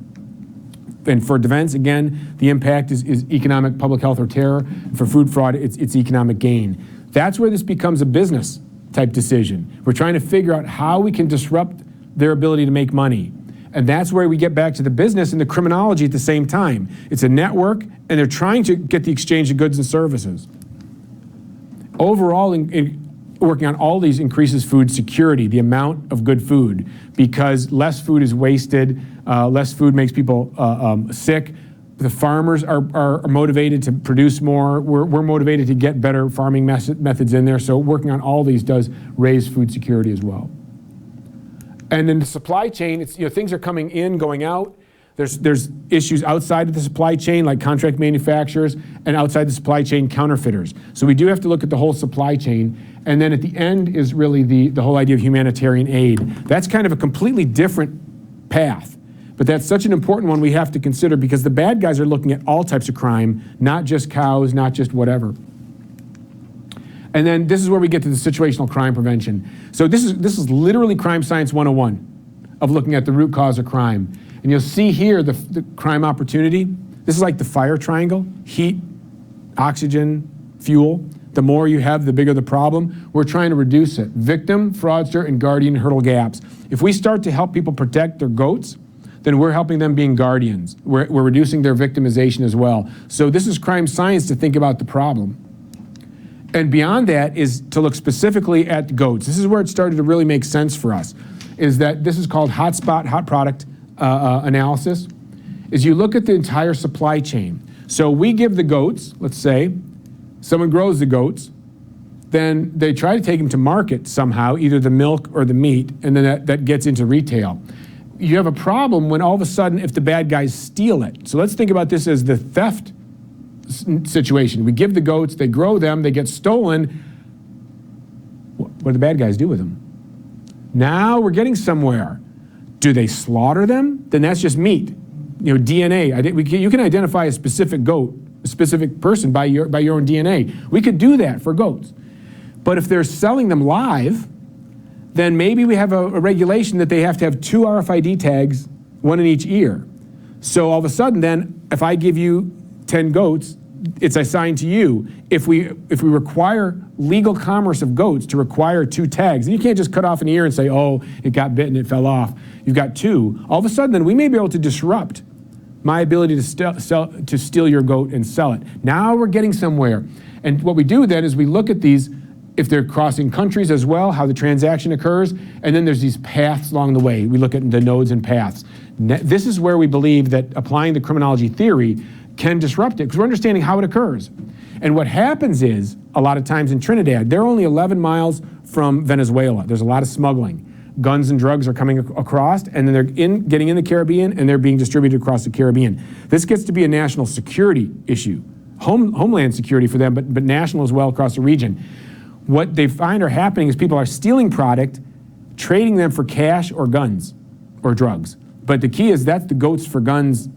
[SPEAKER 2] And for defense, again, the impact is economic, public health, or terror. For food fraud, it's economic gain. That's where this becomes a business type decision. We're trying to figure out how we can disrupt their ability to make money. And that's where we get back to the business and the criminology at the same time. It's a network, and they're trying to get the exchange of goods and services. Overall, working on all these increases food security, the amount of good food, because less food is wasted, less food makes people sick. The farmers are motivated to produce more. We're motivated to get better farming methods in there. So working on all these does raise food security as well. And in the supply chain, it's, things are coming in, going out. There's issues outside of the supply chain, like contract manufacturers, and outside the supply chain, counterfeiters. So we do have to look at the whole supply chain. And then at the end is really the whole idea of humanitarian aid. That's kind of a completely different path. But that's such an important one we have to consider, because the bad guys are looking at all types of crime, not just cows, not just whatever. And then this is where we get to the situational crime prevention. So this is literally crime science 101 of looking at the root cause of crime. And you'll see here the crime opportunity. This is like the fire triangle: heat, oxygen, fuel. The more you have, the bigger the problem. We're trying to reduce it. Victim, fraudster, and guardian hurdle gaps. If we start to help people protect their goats, then we're helping them being guardians. We're reducing their victimization as well. So this is crime science to think about the problem. And beyond that is to look specifically at goats. This is where it started to really make sense for us, is that this is called hotspot, hot product analysis, is you look at the entire supply chain. So we give the goats, let's say, someone grows the goats, then they try to take them to market somehow, either the milk or the meat, and then that gets into retail. You have a problem when all of a sudden if the bad guys steal it. So let's think about this as the theft situation. We give the goats, they grow them, they get stolen. What do the bad guys do with them? Now we're getting somewhere. Do they slaughter them? Then that's just meat. DNA. You can identify a specific goat, a specific person by your own DNA. We could do that for goats. But if they're selling them live, then maybe we have a regulation that they have to have 2 RFID tags, 1 in each ear. So all of a sudden then, if I give you 10 goats, it's assigned to you. If we require legal commerce of goats to require 2 tags, and you can't just cut off an ear and say, oh, it got bitten, it fell off. You've got 2. All of a sudden then we may be able to disrupt my ability to steal your goat and sell it. Now we're getting somewhere. And what we do then is we look at these, if they're crossing countries as well, how the transaction occurs, and then there's these paths along the way. We look at the nodes and paths. This is where we believe that applying the criminology theory can disrupt it, because we're understanding how it occurs. And what happens is, a lot of times in Trinidad, they're only 11 miles from Venezuela. There's a lot of smuggling. Guns and drugs are coming across, and then they're getting in the Caribbean, and they're being distributed across the Caribbean. This gets to be a national security issue, homeland security for them, but national as well across the region. What they find are happening is people are stealing product, trading them for cash or guns or drugs. But the key is that's the goats for guns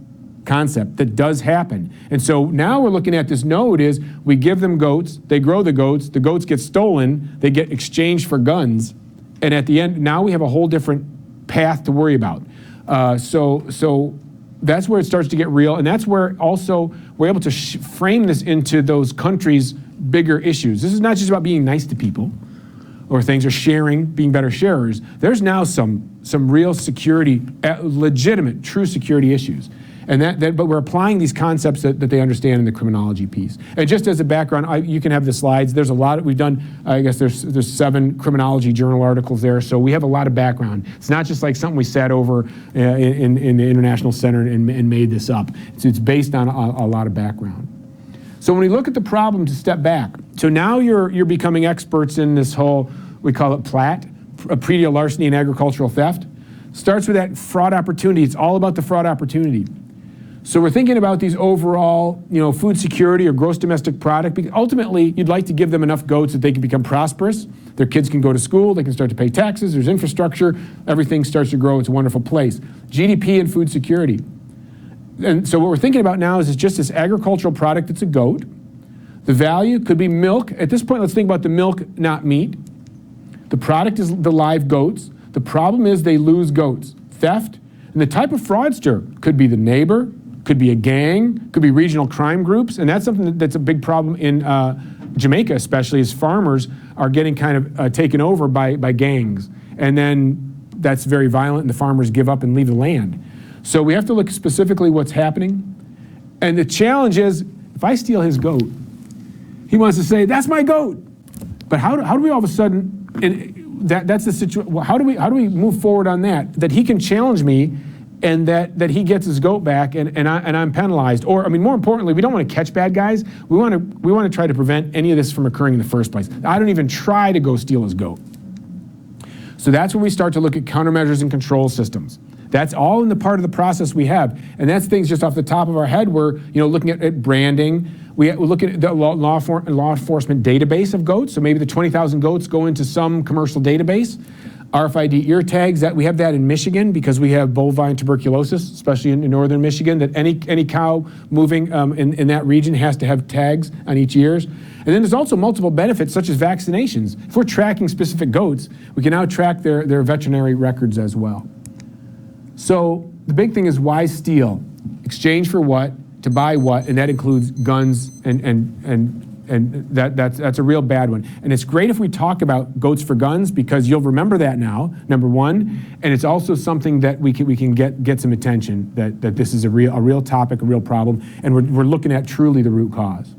[SPEAKER 2] concept that does happen. And so now we're looking at this node is we give them goats, they grow the goats get stolen, they get exchanged for guns, and at the end, now we have a whole different path to worry about. So that's where it starts to get real, and that's where also we're able to frame this into those countries' bigger issues. This is not just about being nice to people or things, or sharing, being better sharers. There's now some real security, legitimate, true security issues. And but we're applying these concepts that they understand in the criminology piece. And just as a background, you can have the slides. There's a lot, we've done, I guess there's 7 criminology journal articles there, so we have a lot of background. It's not just like something we sat over in the International Center and made this up. It's based on a lot of background. So when we look at the problem, to step back, so now you're becoming experts in this whole, we call it PLAT, predial larceny and agricultural theft. Starts with that fraud opportunity. It's all about the fraud opportunity. So we're thinking about these overall, food security or gross domestic product, because ultimately you'd like to give them enough goats that they can become prosperous, their kids can go to school, they can start to pay taxes, there's infrastructure, everything starts to grow, it's a wonderful place. GDP and food security. And so what we're thinking about now is just this agricultural product that's a goat. The value could be milk. At this point, let's think about the milk, not meat. The product is the live goats. The problem is they lose goats. Theft. And the type of fraudster could be the neighbor, could be a gang, could be regional crime groups, and that's something that's a big problem in Jamaica, especially as farmers are getting kind of taken over by gangs. And then that's very violent, and the farmers give up and leave the land. So we have to look specifically what's happening. And the challenge is, if I steal his goat, he wants to say, that's my goat. But how do we all of a sudden, and that's the situation, how do we move forward on that? That he can challenge me and that he gets his goat back and I'm penalized. Or, I mean, more importantly, we don't want to catch bad guys. We want to try to prevent any of this from occurring in the first place. I don't even try to go steal his goat. So that's when we start to look at countermeasures and control systems. That's all in the part of the process we have. And that's things just off the top of our head. We're looking at branding. We look at the law enforcement database of goats. So maybe the 20,000 goats go into some commercial database. RFID ear tags, that we have that in Michigan because we have bovine tuberculosis, especially in northern Michigan, that any cow moving in that region has to have tags on each ears. And then there's also multiple benefits such as vaccinations. If we're tracking specific goats, we can now track their veterinary records as well. So the big thing is why steal? Exchange for what, to buy what, and that includes guns and that's a real bad one. And it's great if we talk about goats for guns because you'll remember that now, number one, and it's also something that we can get some attention, that this is a real topic, a real problem, and we're looking at truly the root cause.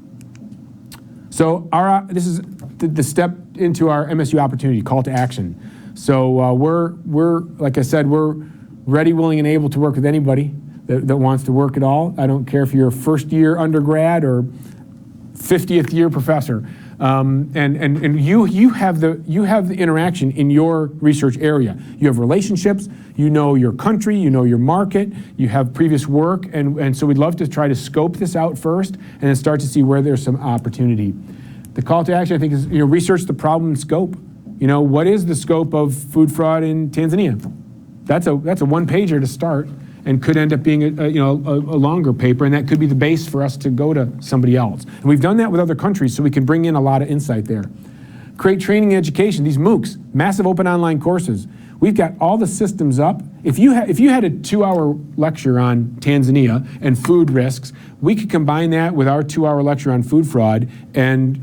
[SPEAKER 2] So this is the step into our MSU opportunity, call to action. So we're like I said, we're ready, willing, and able to work with anybody that wants to work at all. I don't care if you're a first-year undergrad or 50th year professor, and you have the interaction in your research area. You have relationships, you know your country, you know your market, you have previous work, and so we'd love to try to scope this out first and then start to see where there's some opportunity. The call to action, I think, is research the problem and scope. What is the scope of food fraud in Tanzania? That's a one-pager to start, and could end up being a longer paper, and that could be the base for us to go to somebody else. And we've done that with other countries, so we can bring in a lot of insight there. Create training and education, these MOOCs, massive open online courses. We've got all the systems up. If you had a 2-hour lecture on Tanzania and food risks, we could combine that with our 2-hour lecture on food fraud, and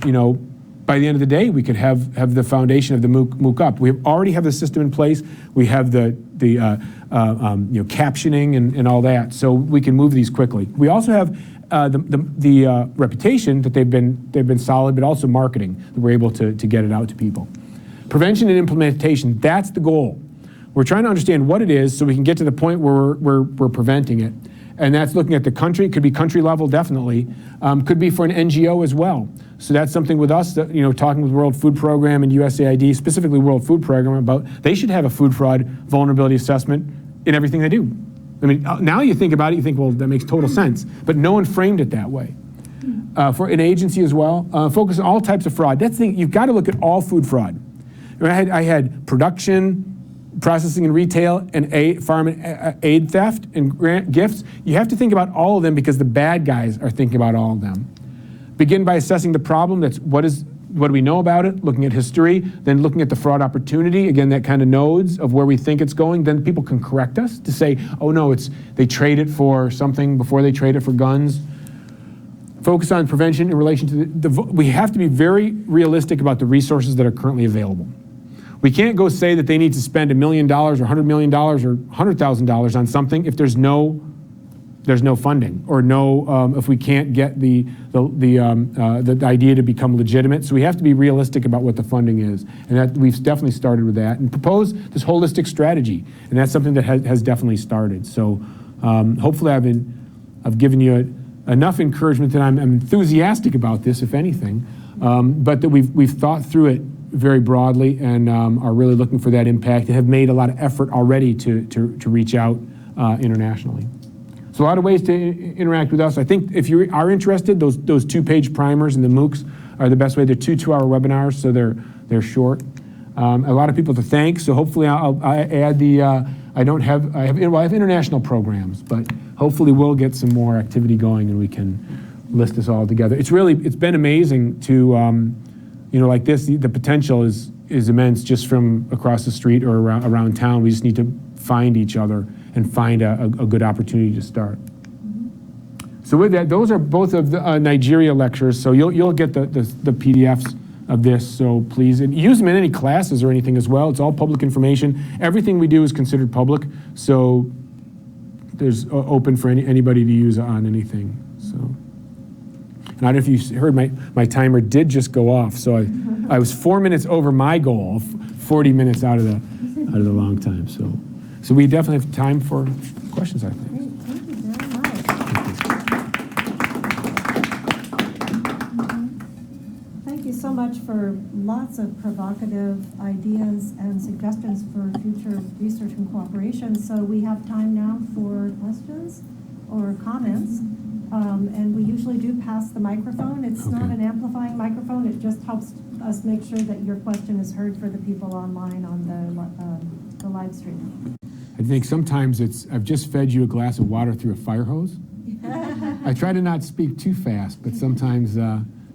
[SPEAKER 2] by the end of the day, we could have the foundation of the MOOC up. We already have the system in place. We have the captioning and all that, so we can move these quickly. We also have the reputation that they've been solid, but also marketing that we're able to get it out to people. Prevention and implementation, that's the goal. We're trying to understand what it is so we can get to the point where we're preventing it. And that's looking at the country. It could be country level, definitely. Could be for an NGO as well. So that's something with us, that, talking with World Food Program and USAID, specifically World Food Program, about they should have a food fraud vulnerability assessment in everything they do. I mean, now you think about it, you think, well, that makes total sense. But no one framed it that way. For an agency as well, focus on all types of fraud. That's the thing, you've got to look at all food fraud. I had production, processing and retail, and farm and aid theft and gifts. You have to think about all of them because the bad guys are thinking about all of them. Begin by assessing the problem. That's what do we know about it, looking at history, then looking at the fraud opportunity, again, that kind of nodes of where we think it's going. Then people can correct us to say, oh no, they trade it for something before they trade it for guns. Focus on prevention in relation to we have to be very realistic about the resources that are currently available. We can't go say that they need to spend $1 million or $100 million or $100,000 on something if there's no funding or if we can't get the idea to become legitimate. So we have to be realistic about what the funding is, and that we've definitely started with that and propose this holistic strategy, and that's something that has definitely started. So hopefully I've given you enough encouragement that I'm enthusiastic about this, if anything, but that we've thought through it very broadly and are really looking for that impact and have made a lot of effort already to reach out internationally. So a lot of ways to interact with us. I think if you are interested, those 2-page primers and the MOOCs are the best way. They're 2-hour webinars, so they're short. A lot of people to thank. So hopefully I'll add the. I have international programs, but hopefully we'll get some more activity going and we can list this all together. It's been amazing to. Like this, the potential is immense just from across the street or around town. We just need to find each other and find a good opportunity to start. So with that, those are both of the Nigeria lectures. So you'll get the PDFs of this. So please, and use them in any classes or anything as well. It's all public information. Everything we do is considered public. So there's open for anybody to use on anything. So. And I don't know if you heard, my timer did just go off, so I was 4 minutes over my goal, 40 minutes out of the long time. So So we definitely have time for questions, I think.
[SPEAKER 1] Great, thank you very much. Thank you so much for lots of provocative ideas and suggestions for future research and cooperation. So we have time now for questions or comments. And we usually do pass the microphone. It's not an amplifying microphone. It just helps us make sure that your question is heard for the people online on the live stream.
[SPEAKER 2] I think sometimes I've just fed you a glass of water through a fire hose. I try to not speak too fast, but sometimes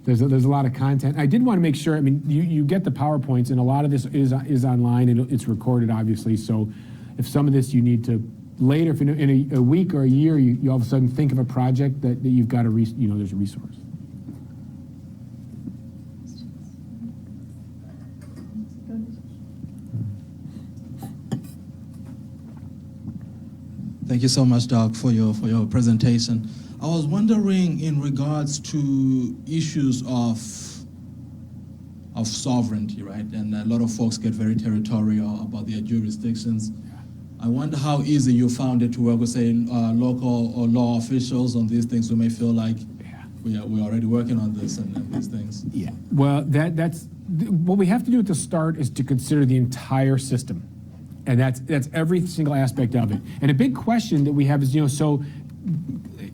[SPEAKER 2] there's a lot of content. I did want to make sure, I mean, you get the PowerPoints, and a lot of this is online, and it's recorded, obviously, so if some of this you need to, later, if in a week or a year, you all of a sudden think of a project that you've got there's a resource.
[SPEAKER 3] Thank you so much, Doc, for your presentation. I was wondering in regards to issues of sovereignty, right? And a lot of folks get very territorial about their jurisdictions. I wonder how easy you found it to work with, say, local or law officials on these things who may feel like we're already working on this and these things.
[SPEAKER 2] Yeah. Well, that's what we have to do at the start is to consider the entire system. And that's every single aspect of it. And a big question that we have is, so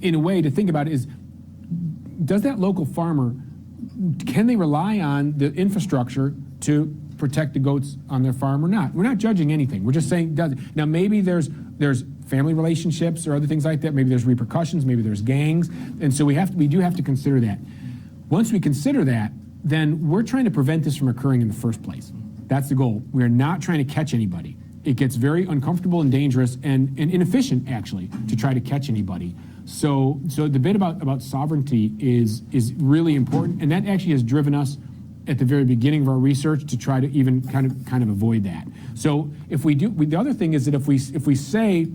[SPEAKER 2] in a way to think about it is, does that local farmer, can they rely on the infrastructure to protect the goats on their farm or not? We're not judging anything. We're just saying, now maybe there's family relationships or other things like that. Maybe there's repercussions. Maybe there's gangs. And so we do have to consider that. Once we consider that, then we're trying to prevent this from occurring in the first place. That's the goal. We are not trying to catch anybody. It gets very uncomfortable and dangerous and inefficient, actually, to try to catch anybody. So the bit about sovereignty is really important, and that actually has driven us at the very beginning of our research to try to even kind of avoid that. So if we do, the other thing is that if we say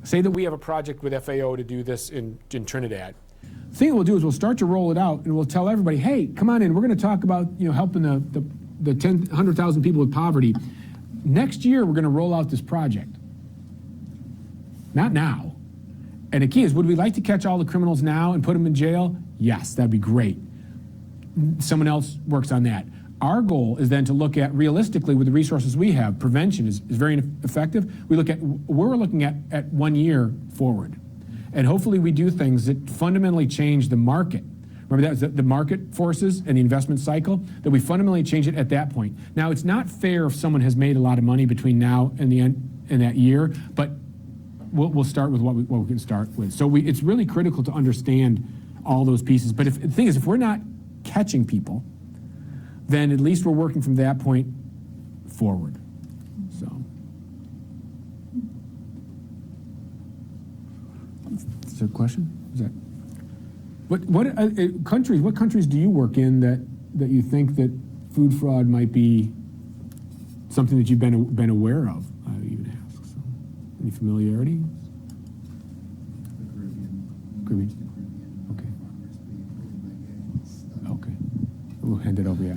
[SPEAKER 2] that we have a project with FAO to do this in Trinidad, the thing that we'll do is we'll start to roll it out, and we'll tell everybody, hey, come on in. We're going to talk about helping the 100,000 people with poverty. Next year, we're going to roll out this project. Not now. And the key is, would we like to catch all the criminals now and put them in jail? Yes, that'd be great. Someone else works on that. Our goal is then to look at, realistically, with the resources we have, prevention is very effective. We're looking at 1 year forward. And hopefully we do things that fundamentally change the market. Remember that the market forces and the investment cycle, that we fundamentally change it at that point. Now, it's not fair if someone has made a lot of money between now and the end in that year, but we'll start with what we can start with. So it's really critical to understand all those pieces. But the thing is, if we're not catching people, then at least we're working from that point forward. So, is there a question? Is that? What countries do you work in that you think that food fraud might be something that you've been aware of? I would even ask. So, any familiarity? The Caribbean. Okay. We'll hand it over. Yeah.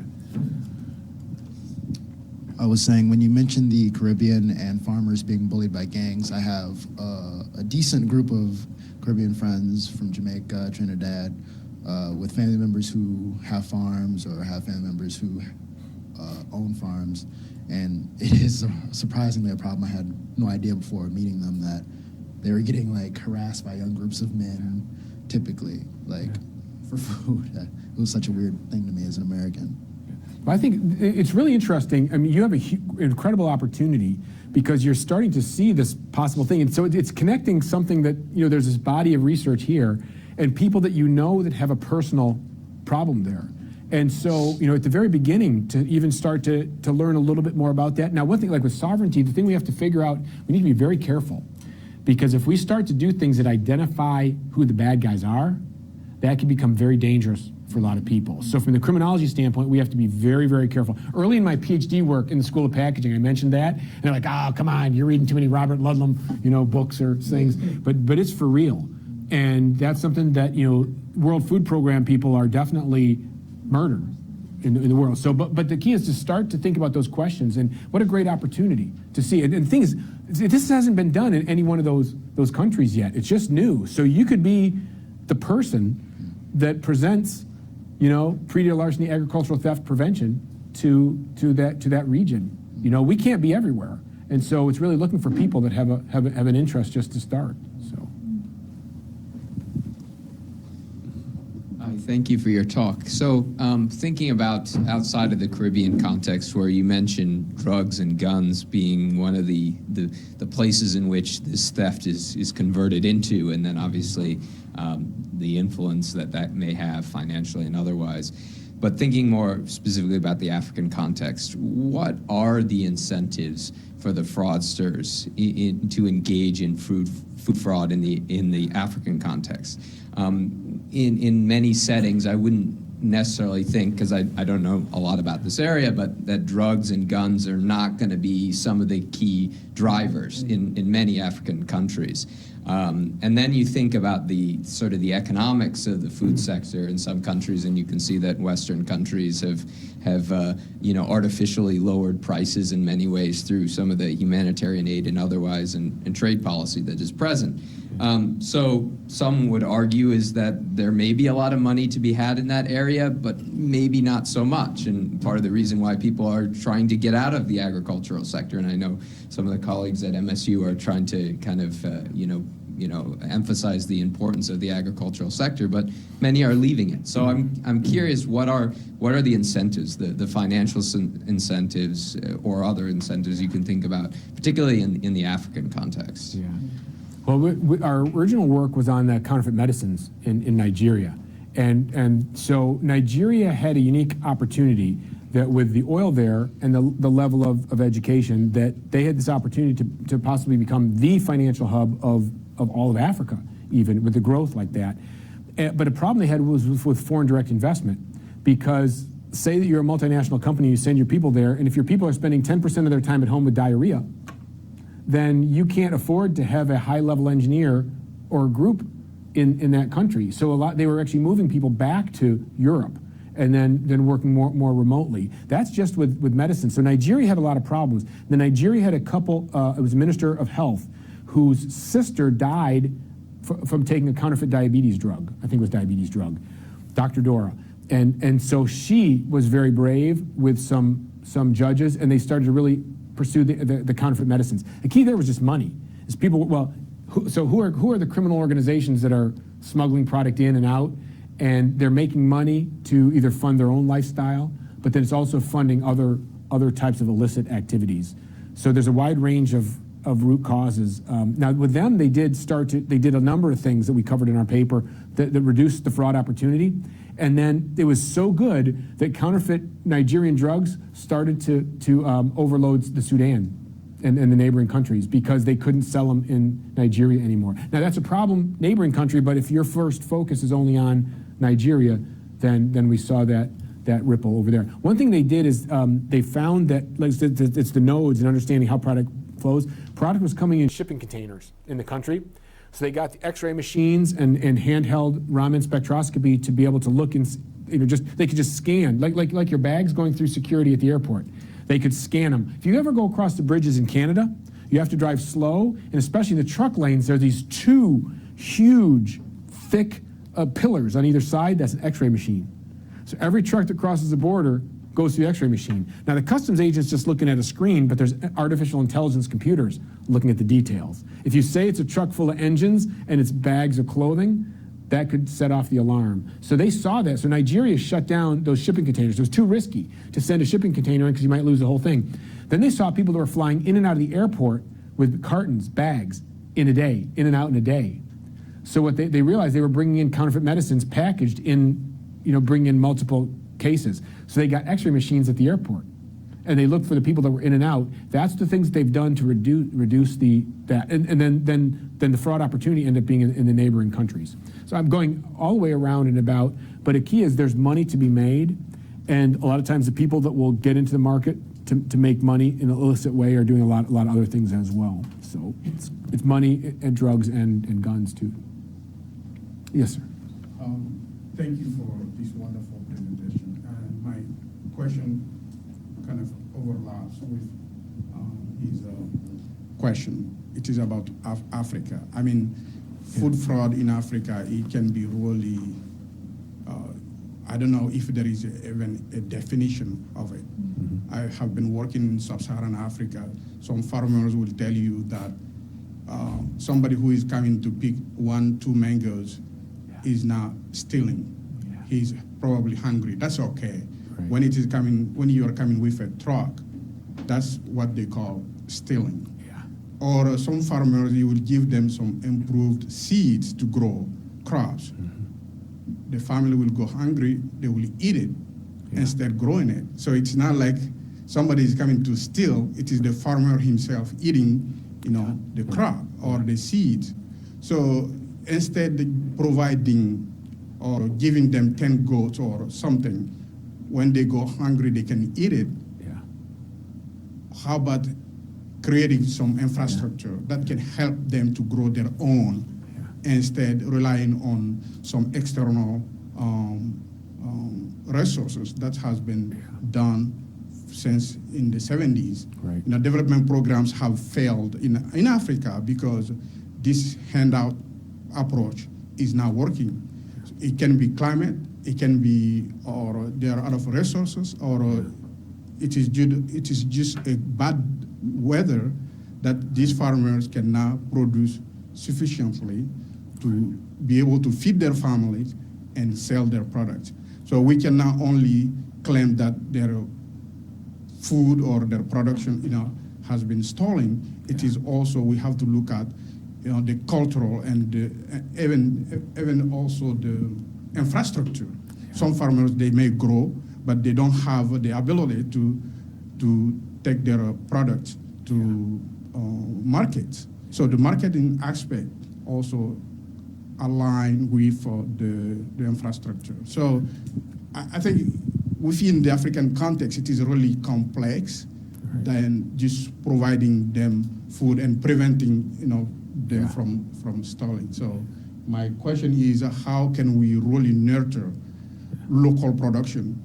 [SPEAKER 4] I was saying, when you mentioned the Caribbean and farmers being bullied by gangs, I have a decent group of Caribbean friends from Jamaica, Trinidad, with family members who have farms or have family members who own farms. And it is surprisingly a problem. I had no idea before meeting them that they were getting harassed by young groups of men, typically, for food. It was such a weird thing to me as an American.
[SPEAKER 2] I think it's really interesting. I mean, you have an incredible opportunity because you're starting to see this possible thing. And so it's connecting something that, there's this body of research here and people that that have a personal problem there. And so, at the very beginning to even start to learn a little bit more about that. Now, one thing, like with sovereignty, the thing we have to figure out, we need to be very careful because if we start to do things that identify who the bad guys are, that can become very dangerous for a lot of people. So from the criminology standpoint, we have to be very, very careful. Early in my PhD work in the School of Packaging, I mentioned that, and they're like, oh, come on, you're reading too many Robert Ludlum, books or things, but it's for real. And that's something that, World Food Program people are definitely murdered. in the world. So, but the key is to start to think about those questions, and what a great opportunity to see. And the thing is, this hasn't been done in any one of those countries yet. It's just new. So you could be the person that presents, pre-deal larceny, agricultural theft prevention to that region. We can't be everywhere, and so it's really looking for people that have an interest just to start. So.
[SPEAKER 5] Thank you for your talk. So thinking about outside of the Caribbean context, where you mentioned drugs and guns being one of the places in which this theft is converted into, and then obviously the influence that may have financially and otherwise. But thinking more specifically about the African context, what are the incentives for the fraudsters to engage in food fraud in the African context? In many settings, I wouldn't necessarily think, because I don't know a lot about this area, but that drugs and guns are not going to be some of the key drivers in many African countries. And then you think about the sort of the economics of the food sector in some countries, and you can see that Western countries have artificially lowered prices in many ways through some of the humanitarian aid and otherwise, and trade policy that is present. So some would argue is that there may be a lot of money to be had in that area, but maybe not so much. And part of the reason why people are trying to get out of the agricultural sector, and I know some of the colleagues at MSU are trying to kind of, emphasize the importance of the agricultural sector, but many are leaving it. So I'm curious, what are the incentives, the financial incentives or other incentives you can think about, particularly in the African context?
[SPEAKER 2] Yeah. Well, our original work was on the counterfeit medicines in Nigeria. And so Nigeria had a unique opportunity that with the oil there and the level of education, that they had this opportunity to possibly become the financial hub of all of Africa, even with the growth like that. But a problem they had was with foreign direct investment, because say that you're a multinational company, you send your people there, and if your people are spending 10% of their time at home with diarrhea, then you can't afford to have a high-level engineer or group in that country. So they were actually moving people back to Europe and then working more remotely. That's just with medicine. So Nigeria had a lot of problems. Then Nigeria had a couple, it was a minister of health, whose sister died from taking a counterfeit diabetes drug. I think it was diabetes drug, Dr. Dora. And so she was very brave with some judges, and they started to really pursue the counterfeit medicines. The key there was just money. Is people, who are the criminal organizations that are smuggling product in and out, and they're making money to either fund their own lifestyle, but then it's also funding other types of illicit activities. So there's a wide range of root causes. Now with them, they did a number of things that we covered in our paper that reduced the fraud opportunity. And then it was so good that counterfeit Nigerian drugs started to overload the Sudan and the neighboring countries, because they couldn't sell them in Nigeria anymore. Now that's a problem, neighboring country, but if your first focus is only on Nigeria, then we saw that ripple over there. One thing they did is they found that, like, it's the nodes and understanding how product flows. Product was coming in shipping containers in the country. So they got the X-ray machines and handheld Raman spectroscopy to be able to look and, they could just scan, like your bags going through security at the airport. They could scan them. If you ever go across the bridges in Canada, you have to drive slow, and especially in the truck lanes, there are these two huge, thick pillars on either side. That's an X-ray machine. So every truck that crosses the border goes through the X-ray machine. Now the customs agent's just looking at a screen, but there's artificial intelligence computers looking at the details. If you say it's a truck full of engines and it's bags of clothing, that could set off the alarm. So they saw that. So Nigeria shut down those shipping containers. It was too risky to send a shipping container in because you might lose the whole thing. Then they saw people that were flying in and out of the airport with cartons, bags, in and out in a day. So what they realized, they were bringing in counterfeit medicines packaged in, bringing in multiple cases. So they got X-ray machines at the airport, and they looked for the people that were in and out. That's the things that they've done to reduce that. And then the fraud opportunity ended up being in the neighboring countries. So I'm going all the way around and about, but a key is there's money to be made, and a lot of times the people that will get into the market to make money in an illicit way are doing a lot of other things as well. So it's money and drugs and guns too. Yes, sir.
[SPEAKER 6] Thank you for this wonderful presentation. My question kind of overlaps with his question. It is about Africa. I mean, food fraud in Africa, it can be really, I don't know if there is even a definition of it. Mm-hmm. I have been working in sub-Saharan Africa. Some farmers will tell you that somebody who is coming to pick 1-2 mangoes is now stealing. Yeah. He's probably hungry. That's okay. Right. When you are coming with a truck, that's what they call stealing. Yeah. Or some farmers, you will give them some improved seeds to grow crops. Mm-hmm. The family will go hungry, they will eat it instead of growing it. So it's not like somebody is coming to steal, it is the farmer himself eating, the crop or the seeds. So instead of providing or giving them 10 goats or something, when they go hungry, they can eat it. Yeah. How about creating some infrastructure that can help them to grow their own instead relying on some external resources that has been done since in the 70s. Right. Development programs have failed in Africa because this handout approach is not working. It can be climate, it can be, or there are other resources, or it is just a bad weather that these farmers cannot produce sufficiently to be able to feed their families and sell their products. So we can not only claim that their food or their production, has been stolen. It is also, we have to look at, the cultural and even also the infrastructure. Yeah. Some farmers, they may grow, but they don't have the ability to take their products to markets. So the marketing aspect also align with the infrastructure. So I think within the African context, it is really complex than just providing them food and preventing them from stealing. So my question is, how can we really nurture local production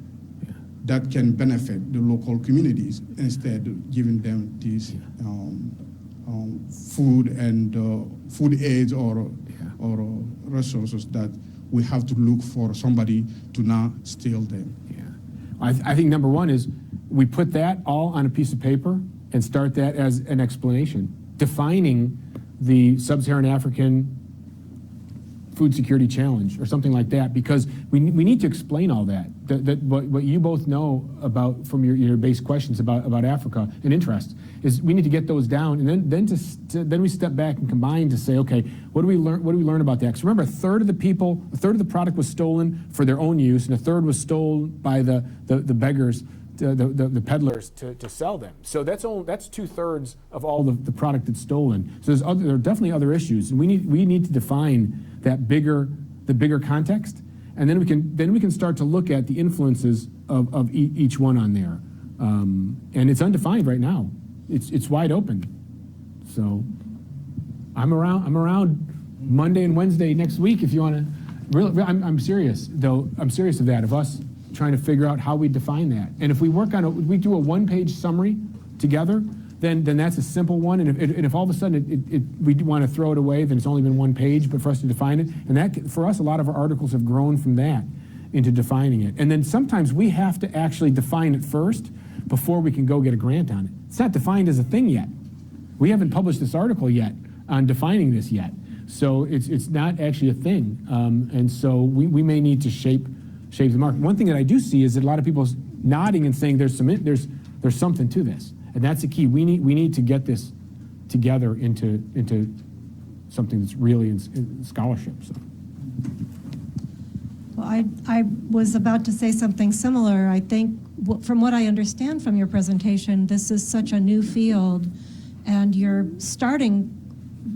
[SPEAKER 6] that can benefit the local communities instead of giving them these food and food aids or resources that we have to look for somebody to not steal them.
[SPEAKER 2] Yeah, I think number one is we put that all on a piece of paper and start that as an explanation, defining the sub-Saharan African food security challenge or something like that, because we need to explain all that what you both know about from your base questions about Africa and interest is we need to get those down, and then we step back and combine to say, okay, what do we learn about that? Because remember, a third of the product was stolen for their own use, and a third was stolen by the beggars, the peddlers to sell them. So that's 2/3 of all the product that's stolen. So there are definitely other issues, and we need to define the bigger context, and then we can start to look at the influences of each one on there. And it's undefined right now. It's wide open. So I'm around Monday and Wednesday next week if you want to. Really, I'm serious though. I'm serious of that, of us trying to figure out how we define that. And if we we do a one-page summary together, then that's a simple one. And if all of a sudden we want to throw it away, then it's only been one page, but for us to define it, and that, for us, a lot of our articles have grown from that into defining it. And then sometimes we have to actually define it first before we can go get a grant on it. It's not defined as a thing yet. We haven't published this article yet on defining this yet. So it's not actually a thing. And so we may need to shape the market. One thing that I do see is that a lot of people nodding and saying there's something to this. And that's the key. We need to get this together into something that's really in scholarship. So.
[SPEAKER 1] Well, I was about to say something similar. I think from what I understand from your presentation, this is such a new field, and you're starting,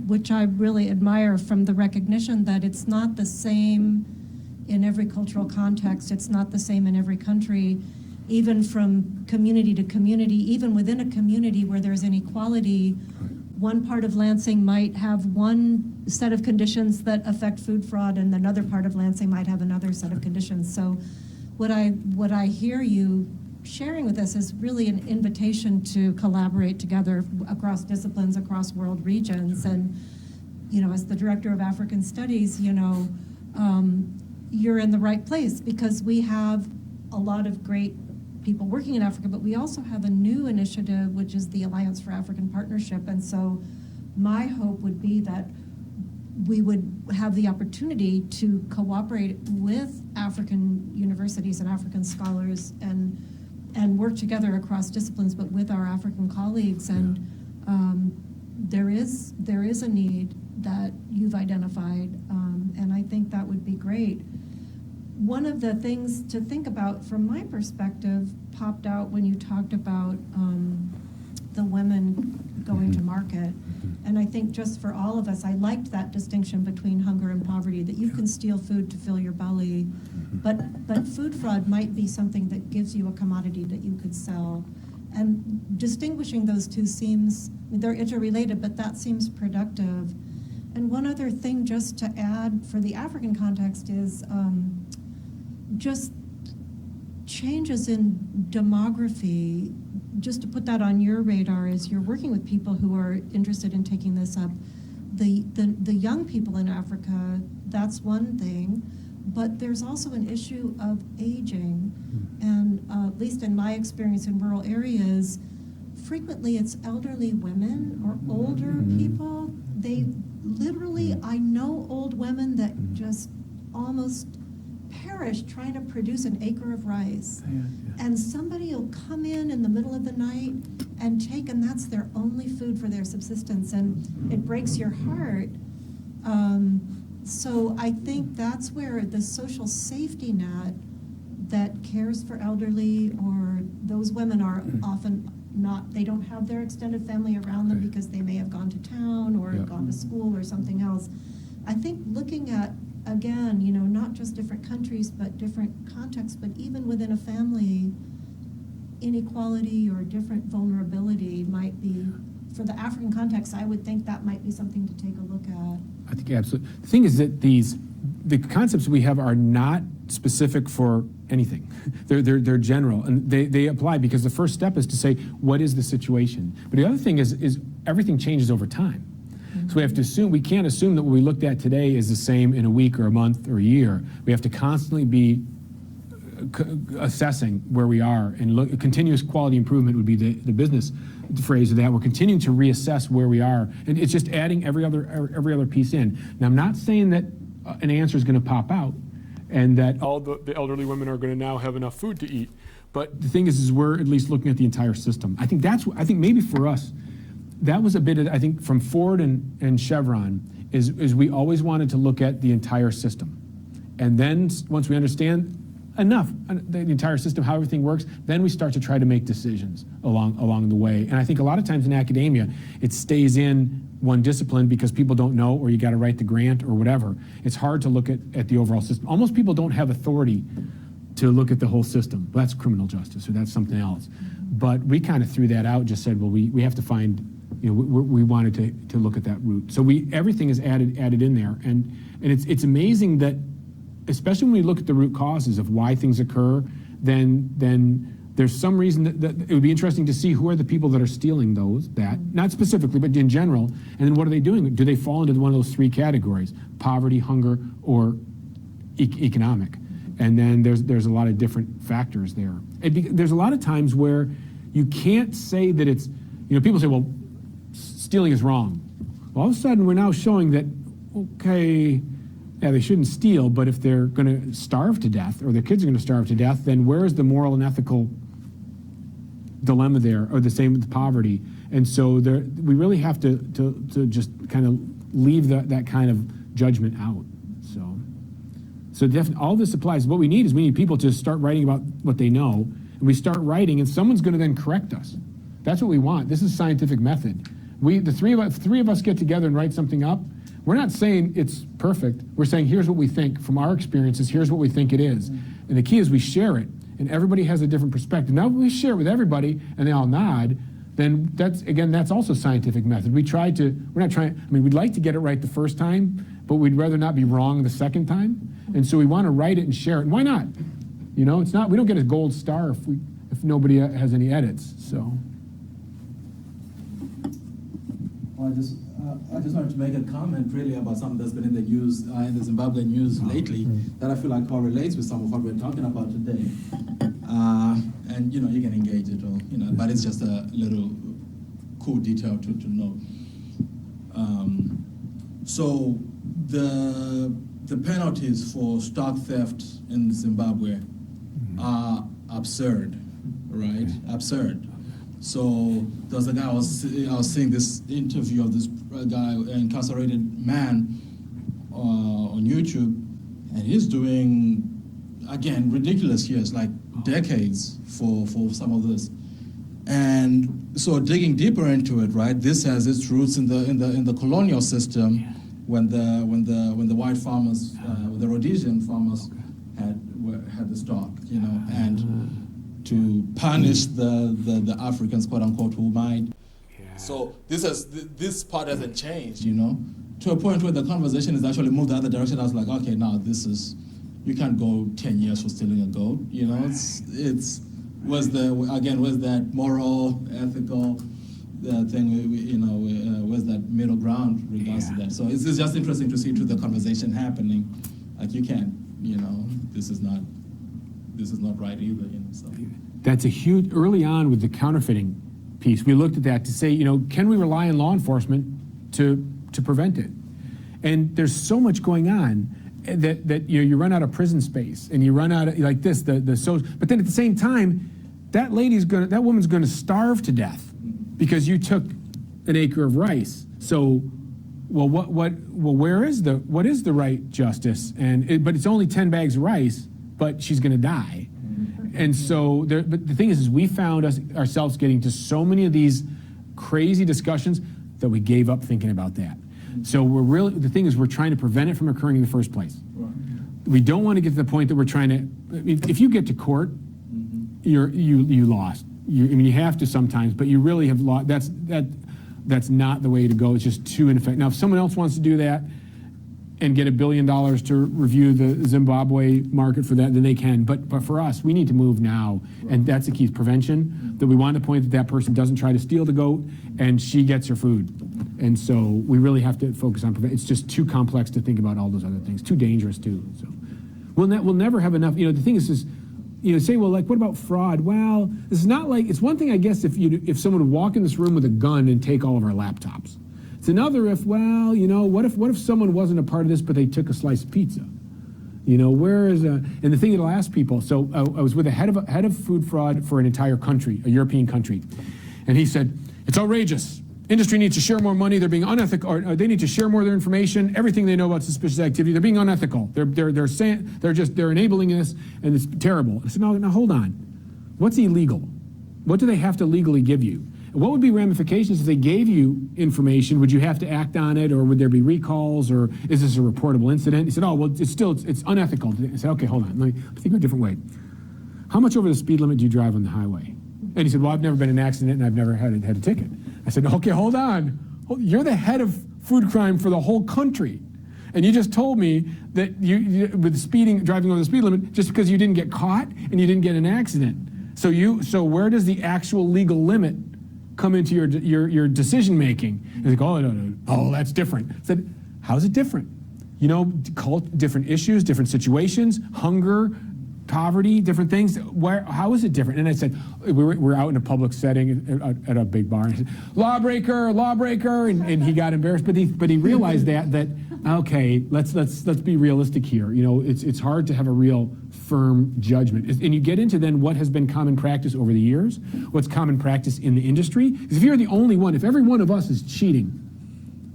[SPEAKER 1] which I really admire, from the recognition that it's not the same in every cultural context. It's not the same in every country. Even from community to community, even within a community where there's inequality, one part of Lansing might have one set of conditions that affect food fraud, and another part of Lansing might have another set of conditions. So what I hear you sharing with us is really an invitation to collaborate together across disciplines, across world regions. And, you know, as the Director of African Studies, you know, you're in the right place because we have a lot of great people working in Africa, but we also have a new initiative, which is the Alliance for African Partnership. And so my hope would be that we would have the opportunity to cooperate with African universities and African scholars and work together across disciplines, but with our African colleagues. And there is a need that you've identified, and I think that would be great. One of the things to think about from my perspective popped out when you talked about the women going to market. And I think just for all of us, I liked that distinction between hunger and poverty, that you can steal food to fill your belly, but food fraud might be something that gives you a commodity that you could sell. And distinguishing those two seems, they're interrelated, but that seems productive. And one other thing just to add for the African context is just changes in demography. Just to put that on your radar as you're working with people who are interested in taking this up, the young people in Africa, that's one thing, but there's also an issue of aging. And at least in my experience in rural areas, frequently it's elderly women or older people. They literally, I know old women that just almost perish trying to produce an acre of rice. And somebody will come in the middle of the night and take, and that's their only food for their subsistence, and it breaks your heart. So I think that's where the social safety net that cares for elderly, or those women are often not, they don't have their extended family around them because they may have gone to town or gone to school or something else. I think looking at, again, you know, not just different countries, but different contexts, but even within a family, inequality or different vulnerability might be, for the African context, I would think that might be something to take a look at.
[SPEAKER 2] I think absolutely. The thing is that the concepts we have are not specific for anything. They're general, and they apply because the first step is to say, what is the situation? But the other thing is everything changes over time. So we have to assume, we can't assume that what we looked at today is the same in a week or a month or a year. We have to constantly be assessing where we are, and continuous quality improvement would be the business phrase of that. We're continuing to reassess where we are, and it's just adding every other piece in. Now, I'm not saying that an answer is going to pop out and that all the elderly women are going to now have enough food to eat, but the thing is we're at least looking at the entire system. I think maybe for us, that was a bit of, I think, from Ford and Chevron, is we always wanted to look at the entire system. And then once we understand enough, the entire system, how everything works, then we start to try to make decisions along the way. And I think a lot of times in academia, it stays in one discipline because people don't know, or you got to write the grant or whatever. It's hard to look at the overall system. Almost people don't have authority to look at the whole system. That's criminal justice, or that's something else. But we kind of threw that out, just said, well, we have to find, you know, we wanted to look at that root. So everything is added in there, and it's amazing that, especially when we look at the root causes of why things occur, then there's some reason that it would be interesting to see who are the people that are stealing that, not specifically, but in general, and then what are they doing? Do they fall into one of those three categories: poverty, hunger, or economic? And then there's a lot of different factors there. There's a lot of times where you can't say that it's, you know, people say, well, stealing is wrong. Well, all of a sudden, we're now showing that, okay, yeah, they shouldn't steal, but if they're going to starve to death, or their kids are going to starve to death, then where is the moral and ethical dilemma there, or the same with poverty? And so we really have to just kind of leave that kind of judgment out. So definitely, all this applies. What we need is people to start writing about what they know, and we start writing, and someone's going to then correct us. That's what we want. This is scientific method. The three of us get together and write something up. We're not saying it's perfect. We're saying, here's what we think from our experiences. Here's what we think it is. And the key is we share it, and everybody has a different perspective. Now, if we share it with everybody and they all nod, then that's also scientific method. We'd like to get it right the first time, but we'd rather not be wrong the second time. And so we want to write it and share it. And why not? You know, we don't get a gold star if nobody has any edits, so.
[SPEAKER 3] Well, I just wanted to make a comment really about something that's been in the news, in the Zimbabwe news lately, that I feel like correlates with some of what we're talking about today. And you can engage it or, but it's just a little cool detail to know. So the penalties for stock theft in Zimbabwe are absurd, right? Absurd. So there was a guy, I was seeing this interview of this guy, incarcerated man on YouTube, and he's doing, again, ridiculous years, like decades for some of this. And so digging deeper into it, right, this has its roots in the colonial system when the white farmers, the Rhodesian farmers had the stock, and to punish the Africans, quote unquote, who might. Yeah. So this part hasn't changed, to a point where the conversation has actually moved the other direction. I was like, okay, now you can't go 10 years for stealing a goat. Where's that moral, ethical thing? Where's that middle ground regards to that? So it's just interesting to see the conversation happening. Like you can't, this is not right either. So.
[SPEAKER 2] That's a huge, early on with the counterfeiting piece, we looked at that to say, can we rely on law enforcement to prevent it? And there's so much going on that you run out of prison space, and you run out of, like this, but then at the same time, that woman's gonna starve to death because you took an acre of rice. So, what is the right justice? But it's only 10 bags of rice, but she's gonna die. And so, but the thing is we found ourselves getting to so many of these crazy discussions that we gave up thinking about that. So the thing is we're trying to prevent it from occurring in the first place. Right. We don't want to get to the point that we're trying to, if you get to court, you lost. You have to sometimes, but you really have lost. That's not the way to go. It's just too ineffective. Now, if someone else wants to do that and get $1 billion to review the Zimbabwe market for that, then they can. But for us, we need to move now, and that's the key: is prevention. That we want to point that person doesn't try to steal the goat, and she gets her food. And so we really have to focus on prevention. It's just too complex to think about all those other things. Too dangerous too. So we'll never have enough. The thing is say, well, like, what about fraud? Well, it's not like, it's one thing, I guess, if someone would walk in this room with a gun and take all of our laptops. It's another if, well, what if someone wasn't a part of this, but they took a slice of pizza? Where is and the thing that'll ask people, so I was with a head of food fraud for an entire country, a European country, and he said, it's outrageous. Industry needs to share more money. They're being unethical, or they need to share more of their information. Everything they know about suspicious activity, they're being unethical. They're saying they're enabling this, and it's terrible. I said, no, hold on. What's illegal? What do they have to legally give you? What would be ramifications if they gave you information? Would you have to act on it, or would there be recalls, or is this a reportable incident? He said, oh, well, it's unethical. I said, okay, hold on. Let me think of a different way. How much over the speed limit do you drive on the highway? And he said, well, I've never been in an accident, and I've never had a ticket. I said, okay, hold on. You're the head of food crime for the whole country. And you just told me that you with driving over the speed limit, just because you didn't get caught and you didn't get in an accident. So where does the actual legal limit come into your decision making? And he's like, oh, no. Oh, that's different. I said, how's it different? Different issues, different situations, hunger, poverty, different things. How is it different? And I said, we're out in a public setting at a big bar. And I said, lawbreaker, and he got embarrassed. But he realized that okay, let's be realistic here. It's hard to have a real firm judgment. And you get into then what has been common practice over the years, what's common practice in the industry. Because if you're the only one, if every one of us is cheating,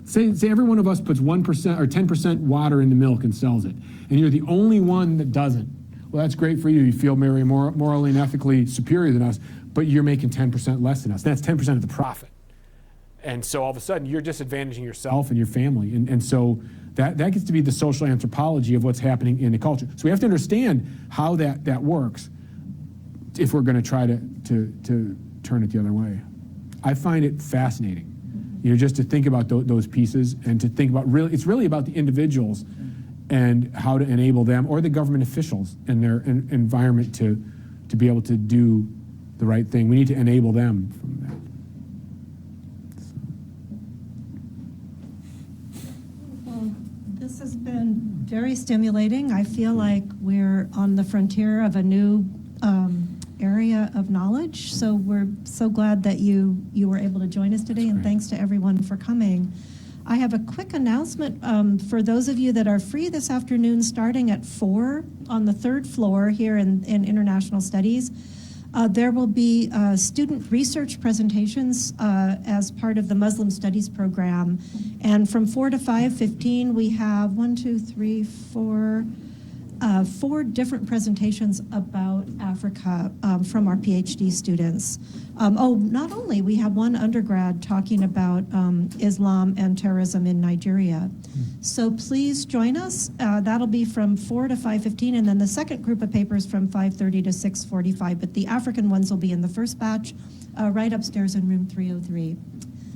[SPEAKER 2] say every one of us puts 1% or 10% water in the milk and sells it, and you're the only one that doesn't. Well, that's great for you. You feel very morally and ethically superior than us, but you're making 10% less than us. That's 10% of the profit. And so all of a sudden, you're disadvantaging yourself and your family. And so that gets to be the social anthropology of what's happening in the culture. So we have to understand how that works if we're going to try to turn it the other way. I find it fascinating, just to think about those pieces and to think about it's really about the individuals and how to enable them or the government officials in their environment to be able to do the right thing. We need to enable them from that.
[SPEAKER 1] Well, this has been very stimulating. I feel like we're on the frontier of a new area of knowledge. So we're so glad that you were able to join us today, and thanks to everyone for coming. I have a quick announcement for those of you that are free this afternoon, starting at 4 on the 3rd floor here in International Studies. There will be student research presentations as part of the Muslim Studies program. And from 4 to 5:15, we have 4 different presentations about Africa from our PhD students. Not only, we have one undergrad talking about Islam and terrorism in Nigeria. So please join us. That'll be from 4 to 5:15, and then the second group of papers from 5:30 to 6:45. But the African ones will be in the first batch, right upstairs in room 303.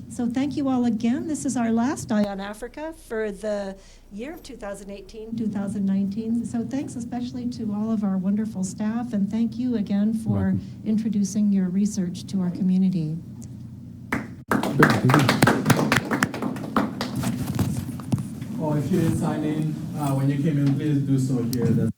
[SPEAKER 1] So thank you all again. This is our last Eye on Africa for the year of 2018-2019. So thanks especially to all of our wonderful staff, and thank you again for introducing your research to our community.
[SPEAKER 3] Or if you didn't sign in when you came in, please do so here.